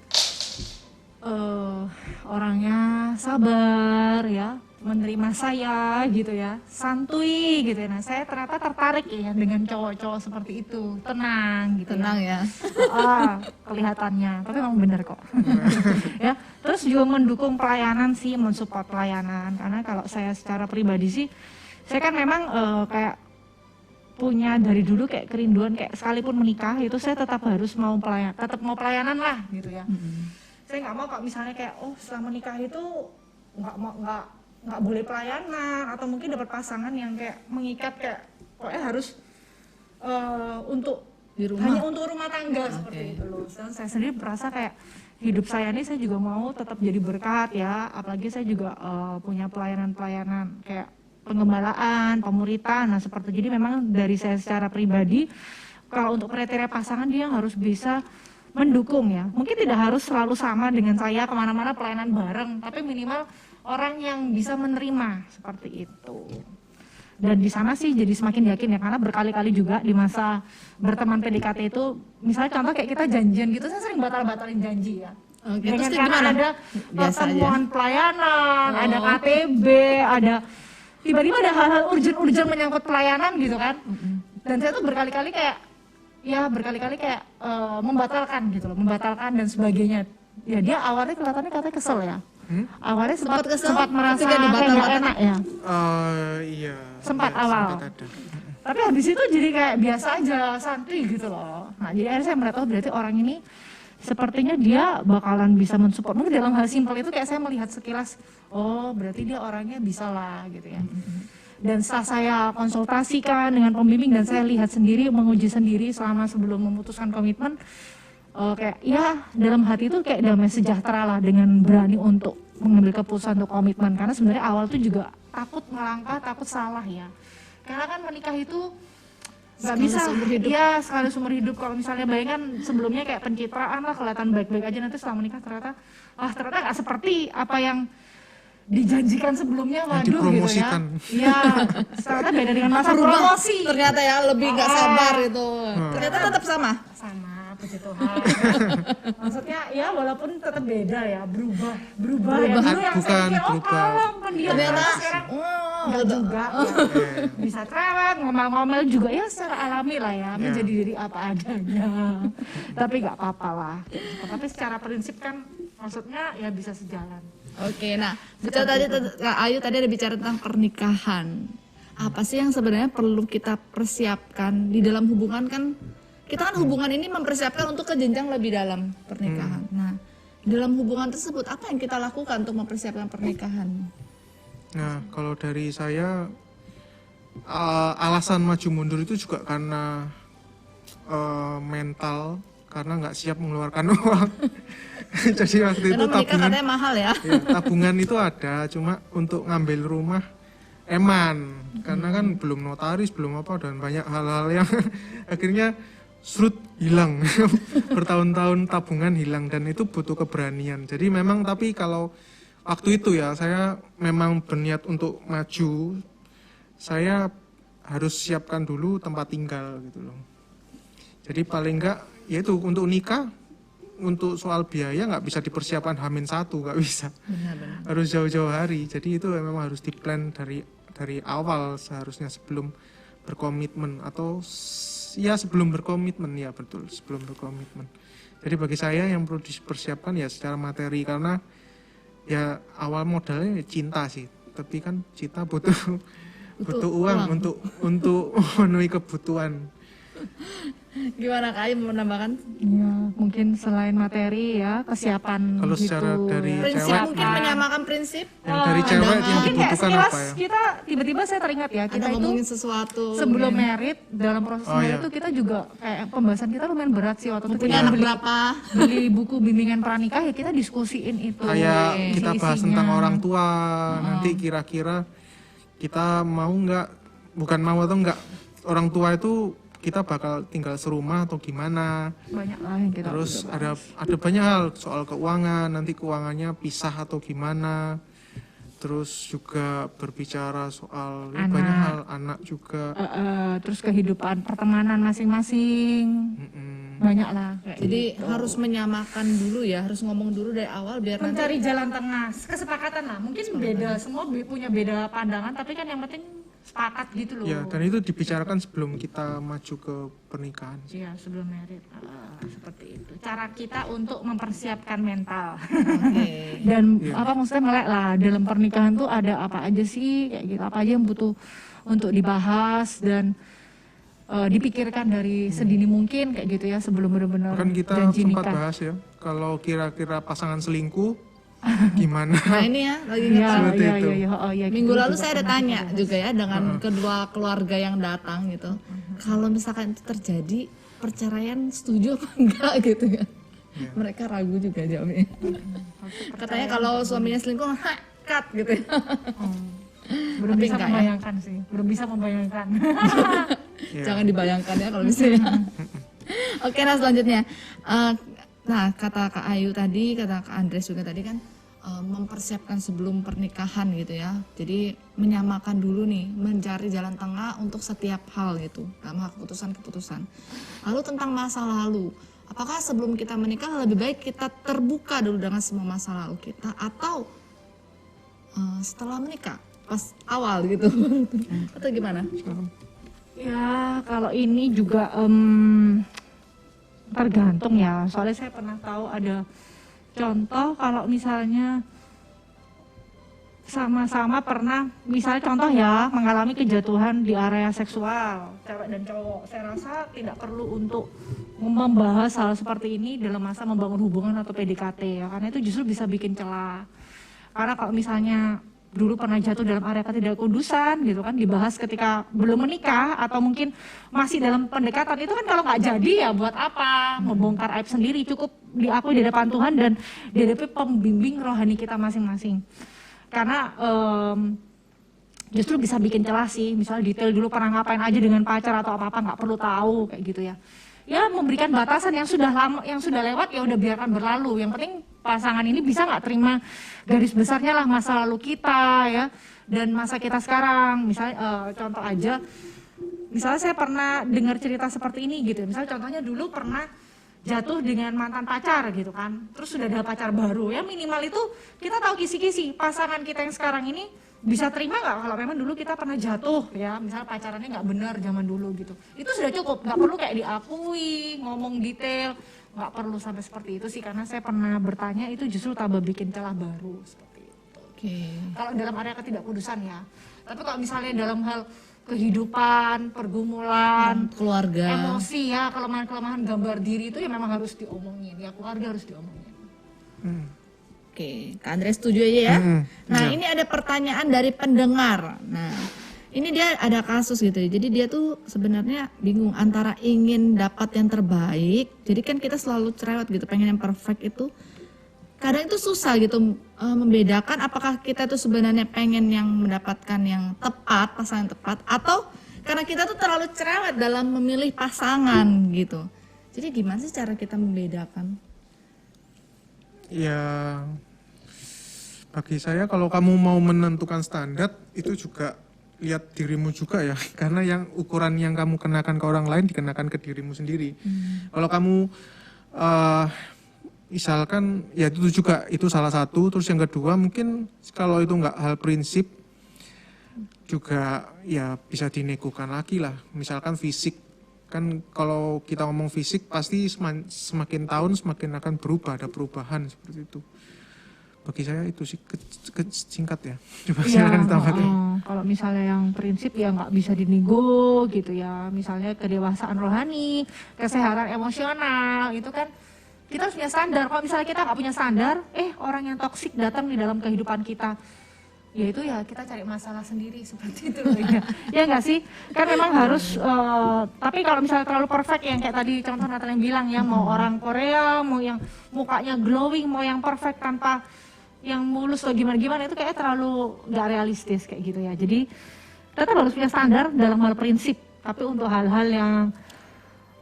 orangnya sabar ya, menerima saya gitu ya, santuy gitu ya. Nah saya ternyata tertarik ya dengan cowok-cowok seperti itu, tenang gitu. tenang ya. Kelihatannya, tapi emang bener kok. Ya, terus juga mendukung pelayanan sih, mensupport pelayanan. Karena kalau saya secara pribadi sih, saya kan memang kayak punya dari dulu kayak kerinduan, kayak sekalipun menikah itu saya tetap harus mau pelayanan lah gitu ya. Saya nggak mau kalau misalnya kayak setelah menikah itu nggak boleh pelayanan, atau mungkin dapat pasangan yang kayak mengikat kayak pokoknya harus untuk Di rumah. hanya untuk rumah tangga seperti itu loh. Dan saya sendiri merasa kayak hidup saya ini saya juga mau tetap jadi berkat ya, apalagi saya juga punya pelayanan kayak pengembalaan, pemuritan, nah seperti jadi memang dari saya secara pribadi kalau untuk kriteria pasangan dia harus bisa mendukung ya, mungkin tidak harus selalu sama dengan saya kemana-mana pelayanan bareng, tapi minimal orang yang bisa menerima seperti itu. Dan di sana sih jadi semakin yakin ya, karena berkali-kali juga di masa berteman PDKT itu, misalnya contoh kayak kita janjian gitu, saya sering batalin janji ya. Oke, Dengan terus karena gimana? ada Biasa aja. pertemuan pelayanan, ada KTB, ada tiba-tiba ada hal-hal urgent menyangkut pelayanan gitu kan. Dan saya tuh berkali-kali kayak membatalkan gitu loh, membatalkan dan sebagainya. Ya dia awalnya kelihatannya katanya kesel ya. Awalnya Sempat kesel sempat merasa ketika kayak nggak dibatal-batal. enak ya. Iya. Sempat iya, awal. sempat ada. Tapi habis itu jadi kayak biasa aja, santuy gitu loh. Nah jadi akhirnya saya melihat berarti orang ini sepertinya dia bakalan bisa mensupport. Mungkin dalam hal simpel itu kayak saya melihat sekilas, berarti dia orangnya bisa lah gitu ya. Dan setelah saya konsultasikan dengan pembimbing dan saya lihat sendiri, menguji sendiri selama sebelum memutuskan komitmen, kayak ya dalam hati itu kayak damai sejahtera lah dengan berani untuk mengambil keputusan untuk komitmen. Karena sebenarnya awal itu juga takut melangkah, takut salah ya. Karena kan menikah itu nggak Sekali bisa, seumur hidup. iya sekali seumur hidup. Kalau misalnya bayangkan sebelumnya kayak pencitraan lah, kelihatan baik-baik aja, nanti setelah menikah ternyata nggak seperti apa yang dijanjikan sebelumnya, waduh gitu ya. dipromosikan. Iya, ternyata beda dengan masa promosi. Ternyata ya lebih nggak sabar itu. Ternyata tetap sama. Sama, puji Tuhan. Maksudnya ya walaupun tetap beda ya, berubah ya. Dulu yang Bukan saya pikir, berubah. kalem, pendiam. Ternyata Sekarang enggak juga ya. Bisa cerewet, ngomel-ngomel juga ya secara alami lah ya, menjadi diri apa adanya. Tapi nggak apa-apa lah. Tapi secara prinsip kan maksudnya ya bisa sejalan. Oke, nah bicara tadi Kak Ayu tadi ada bicara tentang pernikahan. Apa sih yang sebenarnya perlu kita persiapkan di dalam hubungan kan? Kita kan hubungan ini mempersiapkan untuk ke jenjang lebih dalam pernikahan. Nah, dalam hubungan tersebut apa yang kita lakukan untuk mempersiapkan pernikahan? Nah, kalau dari saya alasan maju mundur itu juga karena mental, karena nggak siap mengeluarkan uang. Jadi waktu itu Karena menikah tabungan, katanya mahal ya. ya, tabungan itu ada, cuma untuk ngambil rumah eman, karena kan belum notaris, belum apa, dan banyak hal-hal yang akhirnya serut hilang. Bertahun-tahun tabungan hilang, dan itu butuh keberanian. Jadi memang, tapi kalau waktu itu ya saya memang berniat untuk maju, saya harus siapkan dulu tempat tinggal gitu loh. Jadi paling enggak yaitu untuk nikah, untuk soal biaya nggak bisa dipersiapkan H-1, nggak bisa. Benar-benar. Harus jauh-jauh hari. Jadi itu memang harus diplan dari awal seharusnya, sebelum berkomitmen, atau ya sebelum berkomitmen, ya betul, sebelum berkomitmen. Jadi bagi saya yang perlu dipersiapkan ya secara materi, karena ya awal modalnya cinta sih, tapi kan cinta butuh uang untuk memenuhi kebutuhan. Gimana Kak Ayu mau menambahkan? Ya, mungkin selain materi ya, kesiapan Kalau gitu. secara dari Prinsip cewek, mungkin menyamakan prinsip. yang dari cewek yang Mungkin kayak dibutuhkan sekilas apa ya? kita tiba-tiba saya teringat ya, kita Ada itu ngomongin sesuatu. sebelum merit, dalam proses Oh, merit iya. itu kita juga kayak pembahasan kita lumayan berat sih waktu itu. punya Kita anak beli, berapa? beli buku bimbingan pranikah ya kita diskusiin itu. Kayak kita bahas isi-isinya. tentang orang tua, nanti kira-kira kita mau nggak, bukan mau atau nggak, orang tua itu kita bakal tinggal serumah atau gimana. Banyak lah yang kita Terus udah ada banyak hal soal keuangan, nanti keuangannya pisah atau gimana. Terus juga berbicara soal ya, Anak. banyak hal, anak juga. terus kehidupan pertemanan masing-masing. Mm-mm. Banyak lah kayak Jadi gitu. harus menyamakan dulu ya, harus ngomong dulu dari awal biar nanti Mencari jalan tengah, kesepakatan lah. Mungkin beda, semua punya beda pandangan, tapi kan yang penting sepakat gitu loh. Ya, dan itu dibicarakan sebelum kita maju ke pernikahan. Iya, sebelum merit. Seperti itu. Cara kita untuk mempersiapkan mental. Oke. Dan Iya. apa maksudnya melek lah dalam pernikahan tuh ada apa aja sih kayak gitu, apa aja yang butuh untuk dibahas dan dipikirkan dari sedini mungkin kayak gitu ya sebelum benar-benar Kan kita janji sempat nikah. bahas ya, kalau kira-kira pasangan selingkuh gimana? Nah ini ya lagi Iya, ngetan. Seperti iya, itu. iya, iya, oh, iya, Minggu gitu lalu juga saya ada pernah tanya kita bahas. juga ya dengan kedua keluarga yang datang gitu. Kalau misalkan itu terjadi perceraian setuju apa enggak gitu ya. Mereka ragu juga jawabnya. Katanya kalau suaminya selingkuh, cut gitu ya. Belum Tapi bisa enggak ya? membayangkan sih, belum bisa membayangkan. Ya. Jangan dibayangkan ya kalau bisa ya. Oke, nah selanjutnya. Nah, kata Kak Ayu tadi, kata Kak Andres juga tadi kan mempersiapkan sebelum pernikahan gitu ya. Jadi menyamakan dulu nih, mencari jalan tengah untuk setiap hal gitu, dalam hal keputusan-keputusan. Lalu tentang masa lalu, apakah sebelum kita menikah lebih baik kita terbuka dulu dengan semua masa lalu kita atau setelah menikah pas awal gitu atau gimana? Ya, kalau ini juga tergantung ya. Soalnya saya pernah tahu ada contoh kalau misalnya sama-sama pernah, misalnya contoh ya, mengalami kejatuhan di area seksual, cewek dan cowok. Saya rasa tidak perlu untuk membahas hal seperti ini dalam masa membangun hubungan atau PDKT ya, karena itu justru bisa bikin celah. Karena kalau misalnya dulu pernah jatuh dalam area ketidakkudusan gitu kan, dibahas ketika belum menikah atau mungkin masih dalam pendekatan, itu kan kalau nggak jadi ya buat apa membongkar aib sendiri, cukup diakui di depan Tuhan dan di hadapan pembimbing rohani kita masing-masing. Karena justru bisa bikin celah sih, misalnya detail dulu pernah ngapain aja dengan pacar atau apa-apa nggak perlu tahu kayak gitu ya. Ya memberikan batasan yang sudah lama, yang sudah lewat ya udah biarkan berlalu. Yang penting pasangan ini bisa nggak terima garis besarnya lah masa lalu kita ya dan masa kita sekarang. Misalnya contoh aja, misalnya saya pernah dengar cerita seperti ini gitu. Misalnya contohnya dulu pernah jatuh dengan mantan pacar gitu kan, terus sudah ada pacar baru ya, minimal itu kita tahu kisi-kisi pasangan kita yang sekarang ini bisa terima nggak kalau memang dulu kita pernah jatuh ya, misalnya pacarannya nggak benar zaman dulu gitu. Itu sudah cukup, nggak perlu kayak diakui, ngomong detail, nggak perlu sampai seperti itu sih, karena saya pernah bertanya itu justru tambah bikin celah baru seperti itu. Oke. Kalau dalam area ketidakkudusan ya, tapi kalau misalnya dalam hal kehidupan, pergumulan, Keluarga. emosi ya, kelemahan-kelemahan gambar diri itu ya memang harus diomongin ya, keluarga harus diomongin. Oke, Kak Andres setuju aja ya. Nah, ini ada pertanyaan dari pendengar. Nah, ini dia ada kasus gitu ya. Jadi dia tuh sebenarnya bingung antara ingin dapat yang terbaik. Jadi kan kita selalu cerewet gitu, pengen yang perfect itu. Kadang itu susah gitu membedakan apakah kita tuh sebenarnya pengen yang mendapatkan yang tepat, pasangan yang tepat, atau karena kita tuh terlalu cerewet dalam memilih pasangan gitu. Jadi gimana sih cara kita membedakan? Ya, bagi saya kalau kamu mau menentukan standar itu juga lihat dirimu juga ya, karena yang ukuran yang kamu kenakan ke orang lain dikenakan ke dirimu sendiri. Kalau kamu misalkan ya itu juga itu salah satu, terus yang kedua mungkin kalau itu nggak hal prinsip juga ya bisa dinegokan lagi lah. Misalkan fisik, kan kalau kita ngomong fisik pasti semakin tahun semakin akan berubah, ada perubahan seperti itu. bagi saya itu sih singkat ya. Coba silakan ditambahkan. Kalau misalnya yang prinsip ya nggak bisa dinego gitu ya. Misalnya kedewasaan rohani, kesehatan emosional, itu kan kita harus punya standar. Kalau misalnya kita nggak punya standar, orang yang toksik datang di dalam kehidupan kita, ya itu ya kita cari masalah sendiri seperti itu ya. Ya nggak sih? Kan memang harus, tapi kalau misalnya terlalu perfect yang kayak tadi contoh Nathan yang bilang ya, mau orang Korea, mau yang mukanya glowing, mau yang perfect tanpa yang mulus atau gimana-gimana, itu kayaknya terlalu nggak realistis kayak gitu ya. Jadi tetap harus punya standar dalam hal prinsip, tapi untuk hal-hal yang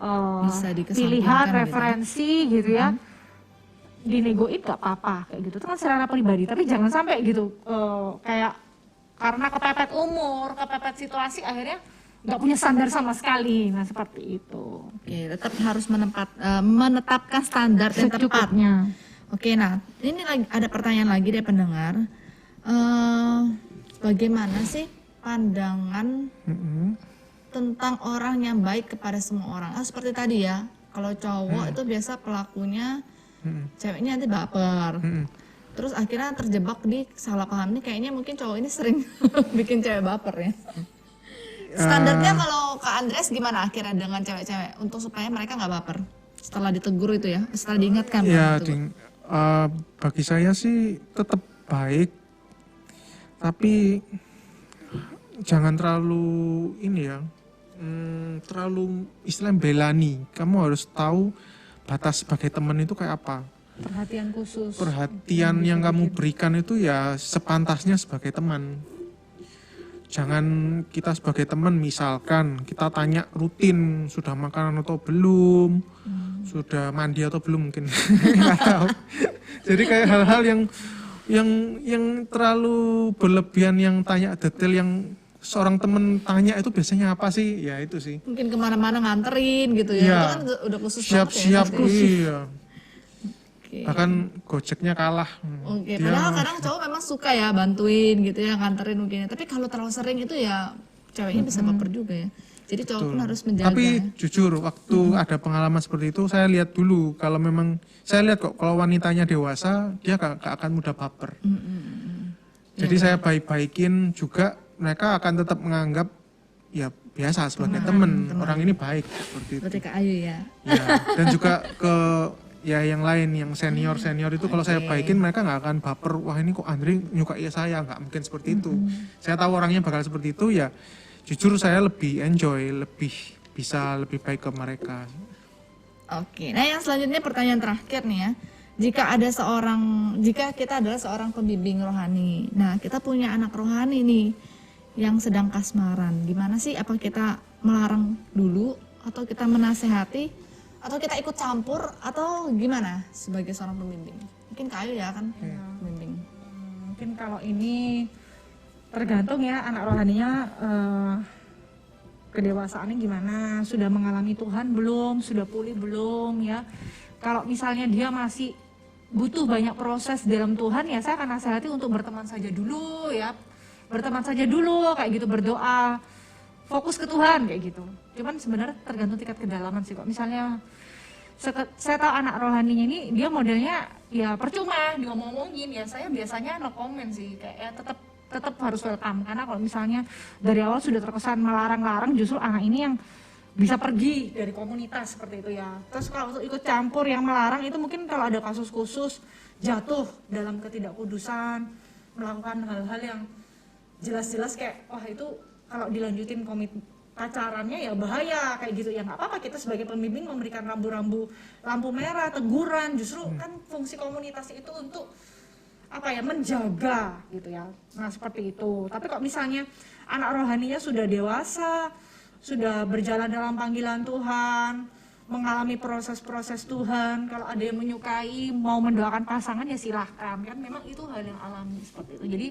Bisa dikesampingkan pilihan, gitu ya. referensi gitu ya, dinegoin gak apa-apa kayak gitu. Itu kan secara pribadi, tapi jangan sampai gitu kayak karena kepepet umur, kepepet situasi akhirnya nggak punya standar sama sekali. Nah seperti itu. Oke, tetap harus menetapkan standar yang tepat. Secukupnya. Oke, nah ini ada pertanyaan lagi dari pendengar. Bagaimana sih pandangan tentang orang yang baik kepada semua orang? Seperti tadi ya, kalau cowok itu biasa pelakunya ceweknya nanti baper. Terus akhirnya terjebak di salah paham nih, kayaknya mungkin cowok ini sering bikin cewek baper ya. Standarnya kalau Kak Andres gimana akhirnya dengan cewek-cewek untuk supaya mereka nggak baper setelah ditegur itu ya, setelah diingatkan? Ya, bukan ditegur. bagi saya sih tetap baik, tapi jangan terlalu ini ya, terlalu istilah belani. Kamu harus tahu batas sebagai teman itu kayak apa. Perhatian khusus. Perhatian yang kamu berikan itu ya sepantasnya sebagai teman. Jangan kita sebagai teman misalkan kita tanya rutin sudah makan atau belum, sudah mandi atau belum mungkin, nggak tahu. Jadi kayak hal-hal yang terlalu berlebihan, yang tanya detail, yang seorang teman tanya itu biasanya apa sih? Ya itu sih. Mungkin kemana-mana nganterin gitu ya, Iya. itu kan udah khusus Siap-siap, banget ya. iya. Oke. Bahkan Gojeknya kalah. Oke, Dia- padahal kadang cowok memang suka ya bantuin gitu ya, nganterin mungkin. Tapi kalau terlalu sering itu ya ceweknya bisa baper juga ya. Jadi cowok pun harus menjaga. Tapi jujur waktu ada pengalaman seperti itu saya lihat dulu, kalau memang saya lihat kok kalau wanitanya dewasa dia gak akan mudah baper. Jadi saya baik-baikin juga, mereka akan tetap menganggap ya biasa sebagai teman, orang ini baik seperti itu. Berarti Kak Ayu ya. Ya, dan juga ke ya yang lain, yang senior itu kalau saya baikin mereka nggak akan baper, wah ini kok Andri nyukai saya, nggak mungkin seperti itu. Saya tahu orangnya bakal seperti itu, ya jujur saya lebih enjoy, lebih bisa lebih baik ke mereka. Oke, nah yang selanjutnya pertanyaan terakhir nih ya. Jika kita adalah seorang pembimbing rohani, nah kita punya anak rohani nih yang sedang kasmaran, gimana sih? Apa kita melarang dulu, atau kita menasehati, atau kita ikut campur, atau gimana sebagai seorang pembimbing? Mungkin Kak Ayu ya kan pembimbing. Mungkin kalau ini tergantung ya anak rohaninya kedewasaannya gimana, sudah mengalami Tuhan belum, sudah pulih belum ya. Kalau misalnya dia masih butuh banyak proses dalam Tuhan, ya saya akan nasihati untuk berteman saja dulu ya. Berteman saja dulu kayak gitu, berdoa, fokus ke Tuhan kayak gitu. Cuman sebenarnya tergantung tingkat kedalaman sih kok. Misalnya saya tahu anak rohaninya ini dia modelnya ya percuma diomong-omongin, ya saya biasanya no comment sih, kayak ya tetap harus welcome, karena kalau misalnya dari awal sudah terkesan melarang-larang, justru anak ini yang bisa pergi dari komunitas seperti itu ya. Terus kalau untuk ikut campur yang melarang itu mungkin kalau ada kasus khusus jatuh dalam ketidakkudusan, melakukan hal-hal yang jelas-jelas kayak wah itu kalau dilanjutin pacarannya ya bahaya kayak gitu ya. Nggak apa-apa kita sebagai pembimbing memberikan lampu merah, teguran, justru kan fungsi komunitas itu untuk apa ya, menjaga gitu ya. Nah seperti itu. Tapi kok misalnya anak rohaninya sudah dewasa, sudah berjalan dalam panggilan Tuhan, mengalami proses-proses Tuhan, kalau ada yang menyukai, mau mendoakan pasangan ya silahkan, kan memang itu hal yang alami seperti itu. Jadi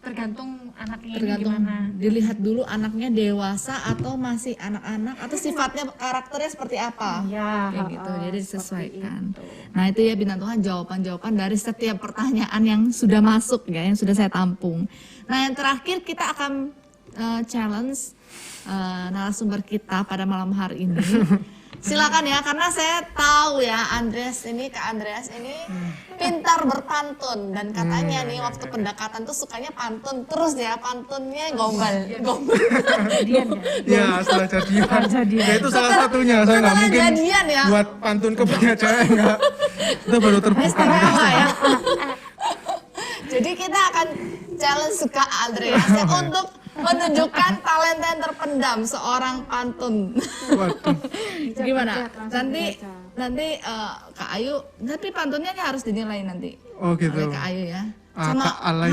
tergantung anaknya ini gimana. Dilihat dulu anaknya dewasa atau masih anak-anak, atau sifatnya karakternya seperti apa. Ya, Kayak gitu, jadi seperti disesuaikan. itu. Nah itu ya bintang Tuhan, jawaban-jawaban dari setiap pertanyaan yang sudah masuk ya, yang sudah saya tampung. Nah yang terakhir kita akan challenge narasumber kita pada malam hari ini. Silakan ya, karena saya tahu ya Kak Andreas ini pintar berpantun dan katanya nih waktu pendekatan tuh sukanya pantun terus ya, pantunnya gombal. Jadian ya. Ya setelah jadian. Jadian. Ya itu salah satunya. Saya nggak Setelah mungkin jadian ya. buat pantun ke banyak cewek nggak. Itu baru terbuka. Istimewa ya. Jadi kita akan challenge Kak Andreas ya untuk menunjukkan talenta yang terpendam seorang pantun. Waduh. Gimana? Nanti Kak Ayu, tapi pantunnya harus dinilai nanti Oh gitu. oleh Kak Ayu ya. Ah, Sama Kak Alay.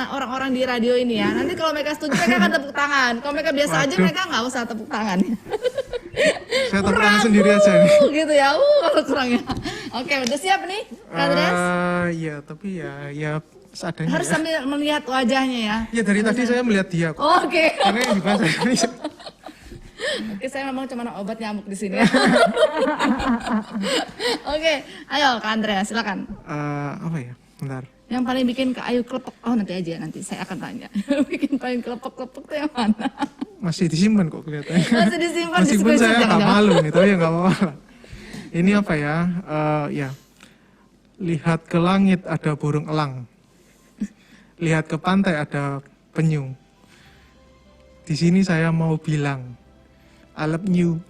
orang-orang di radio ini ya. Nanti kalau mereka setuju mereka akan tepuk tangan. Kalau mereka biasa aja Waduh. mereka nggak usah tepuk tangan. Saya tepuk tangan sendiri aja nih. Gitu ya. Kalau kurang ya. Oke, udah siap nih, Kak Andreas? Iya, tapi ya seadanya. Harus Ya. sambil melihat wajahnya ya. Ya dari tadi saya melihat dia kok. Oke. Karena yang juga saya ini Oke, saya memang cuma obat nyamuk di sini. Oke, ayo Kak Andreas, silakan. apa ya? Bentar. Yang paling bikin Kak Ayu kelepek, nanti aja, nanti saya akan tanya. Bikin paling kelepek-kelepek tuh yang mana? Masih disimpan kok kelihatannya. Masih disimpan di Meskipun screenshot, saya nggak jangan-jangan. malu nih, tapi ya nggak apa-apa. Ini apa ya? Ya. Lihat ke langit ada burung elang. Lihat ke pantai ada penyu. Di sini saya mau bilang, I love you.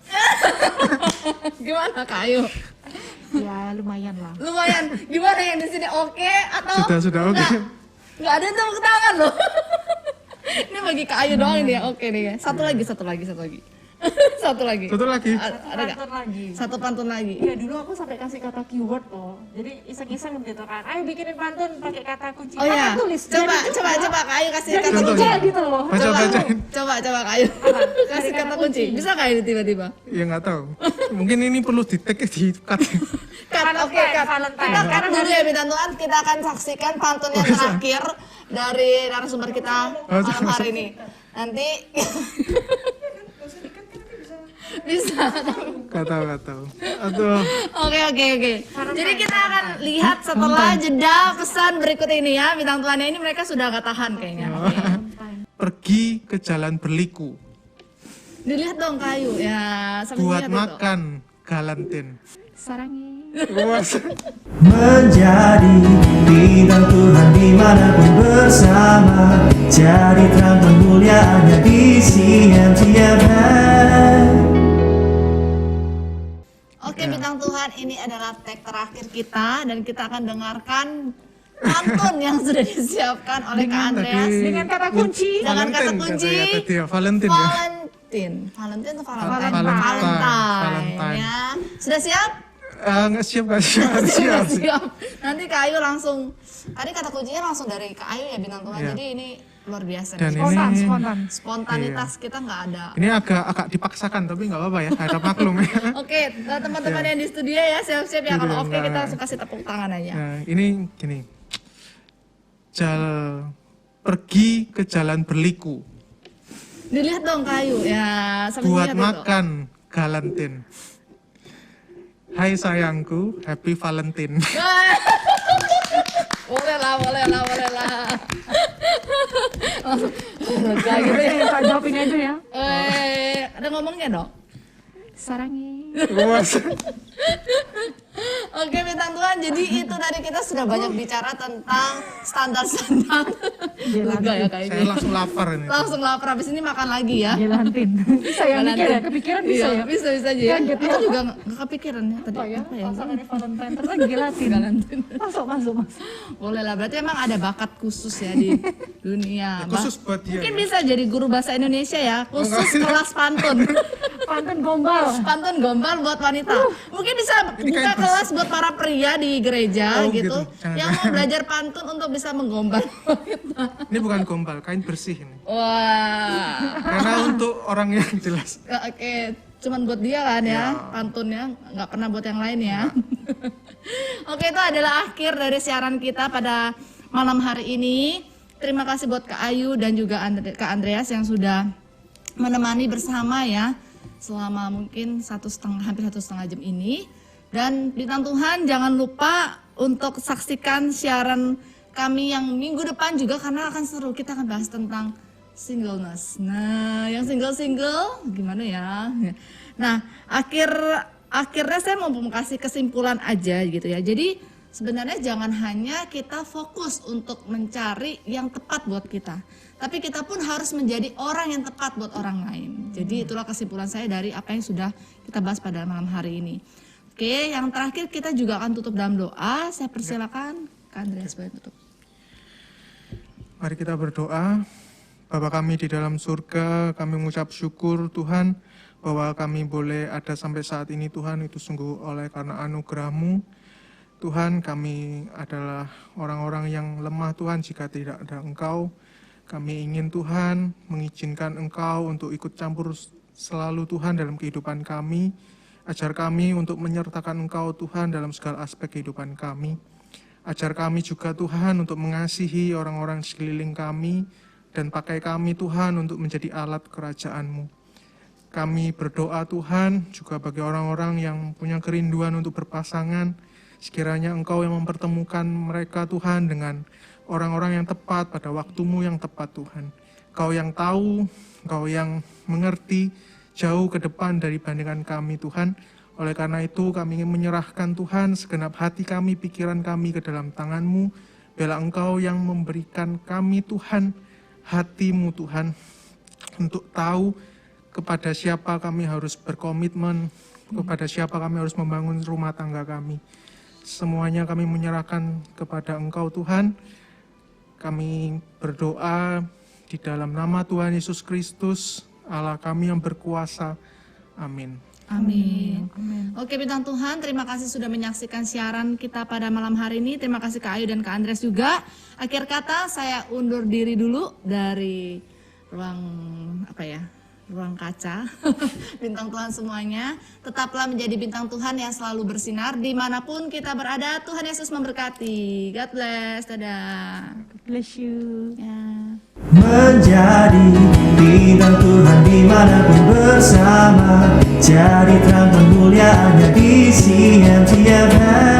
Gimana Kak Ayu? Ya lumayan lah. Lumayan. Gimana yang di sini oke atau Sudah oke. Nggak ada tepuk tangan loh. Ini bagi Kak Ayu doang ini ya. Oke nih ya. Satu lagi. Satu lagi. Satu lagi. Ada nggak? Pantun lagi. Satu pantun lagi. Ya dulu aku sampai kasih kata keyword loh. Jadi iseng-iseng gitu kan. Ayo bikinin pantun pakai kata kunci. Oh ya. Apa tulis? Coba Kak Ayu kasih Jadi kata kunci. kunci gitu loh. Baca-bacain. Coba Kak Ayu. Kasih kata kunci. Bisa nggak ini tiba-tiba? Ya nggak tahu. Mungkin ini perlu di-tag di cut. Oke, kita cut dulu ya bintang Tuhan. Kita akan saksikan pantun yang terakhir dari narasumber kita malam hari ini. Nanti bisa. Nggak tahu. Aduh. Oke. Jadi kita akan lihat setelah jeda pesan berikut ini ya. Bintang Tuhannya ini mereka sudah gak tahan kayaknya. Oke. Pergi ke jalan berliku. Dilihat dong Kayu ya. Sambil Buat dilihat itu. makan galantin. Sarangi. Luas. Menjadi bintang Tuhan dimanapun bersama, jadi terang kemuliaannya di siang tiap hari. Oke bintang Tuhan, ini adalah tag terakhir kita dan kita akan dengarkan pantun yang sudah disiapkan oleh Kak Andreas Dengan kata kunci. dengan kata Valentine, kunci katanya tadi ya, Valentine ya. Valentine atau Valentine? Valentine. Ya. Sudah siap? Nggak siap. Sudah siap. Nanti Kak Ayu langsung, tadi kata kuncinya langsung dari Kak Ayu ya bintang Tuhan. Iya. Jadi ini luar biasa. Dan nih. Spontan. Spontanitas kita nggak ada. Ini agak dipaksakan tapi nggak apa-apa ya, harap maklum ya. Oke, teman-teman yang di studio ya siap-siap ya. Kalau oke Enggak. kita langsung kasih tepuk tangan aja. Nah, ini gini. Pergi ke jalan berliku. Dilihat dong Kayu ya. Sambil Buat lihat itu. makan galantin. Hai sayangku, happy Valentine. boleh lah. Lega gitu ya. Kita jawabin aja ya. Ada ngomongnya dong. Sarangi. Luas. Oke bintang Tuhan, jadi itu tadi kita sudah banyak bicara tentang standar-standar. Lega ya Saya kayaknya. langsung lapar ini. Langsung lapar, habis ini makan lagi ya. Gelantin. Bisa ya mikir ya, kepikiran bisa Iya, ya. bisa aja ya. Kaget Itu juga nggak kepikiran ya tadi. Apa ya? Apa ya? Pasang dari Valentine terus gelatin. Galantin. Masuk. Boleh lah, berarti emang ada bakat khusus ya di dunia. Khusus buat dia. Mungkin ya. bisa jadi guru bahasa Indonesia ya, khusus kelas pantun. Pantun gombal. Pantun gombal buat wanita. Mungkin bisa Ini buka kayak kelas buat para pria di gereja Oh, gitu, gitu. Jangan. yang mau belajar pantun untuk bisa menggombal wanita. Ini bukan gombal, kain bersih ini. Wah. Karena untuk orang yang jelas. Oke, cuman buat dia kan ya, pantunnya nggak pernah buat yang lain ya. Oke, itu adalah akhir dari siaran kita pada malam hari ini. Terima kasih buat Kak Ayu dan juga Kak Andreas yang sudah menemani bersama ya selama mungkin hampir 1,5 jam ini. Dan bintang Tuhan jangan lupa untuk saksikan siaran kami yang minggu depan juga karena akan seru. Kita akan bahas tentang singleness. Nah, yang single gimana ya? Nah, akhirnya saya mau kasih kesimpulan aja gitu ya. Jadi sebenarnya jangan hanya kita fokus untuk mencari yang tepat buat kita, tapi kita pun harus menjadi orang yang tepat buat orang lain. Jadi itulah kesimpulan saya dari apa yang sudah kita bahas pada malam hari ini. Oke, yang terakhir kita juga akan tutup dalam doa. Saya persilakan Kak Andreas boleh tutup. Mari kita berdoa. Bapa kami di dalam surga, kami mengucap syukur Tuhan bahwa kami boleh ada sampai saat ini Tuhan, itu sungguh oleh karena anugerah-Mu. Tuhan, kami adalah orang-orang yang lemah Tuhan jika tidak ada Engkau. Kami ingin Tuhan mengizinkan Engkau untuk ikut campur selalu Tuhan dalam kehidupan kami. Ajar kami untuk menyertakan Engkau Tuhan dalam segala aspek kehidupan kami. Ajar kami juga Tuhan untuk mengasihi orang-orang sekeliling kami dan pakai kami Tuhan untuk menjadi alat kerajaan-Mu. Kami berdoa Tuhan juga bagi orang-orang yang punya kerinduan untuk berpasangan. Sekiranya Engkau yang mempertemukan mereka Tuhan dengan orang-orang yang tepat pada waktu-Mu yang tepat Tuhan. Engkau yang tahu, Engkau yang mengerti jauh ke depan dari bandingan kami Tuhan. Oleh karena itu kami ingin menyerahkan Tuhan segenap hati kami, pikiran kami ke dalam tangan-Mu. Biarlah Engkau yang memberikan kami Tuhan hati-Mu Tuhan untuk tahu kepada siapa kami harus berkomitmen, kepada siapa kami harus membangun rumah tangga kami. Semuanya kami menyerahkan kepada Engkau Tuhan. Kami berdoa di dalam nama Tuhan Yesus Kristus, Allah kami yang berkuasa. Amin. Amin. Oke bintang Tuhan, terima kasih sudah menyaksikan siaran kita pada malam hari ini. Terima kasih Kak Ayu dan Kak Andreas juga. Akhir kata saya undur diri dulu dari ruang kaca. Bintang Tuhan semuanya, tetaplah menjadi bintang Tuhan yang selalu bersinar dimanapun kita berada. Tuhan Yesus memberkati. God bless. Dadah. Bless you. Ya. Menjadi bintang Tuhan dimanapun bersama, jadi terang kemuliaannya di siang tiap hari.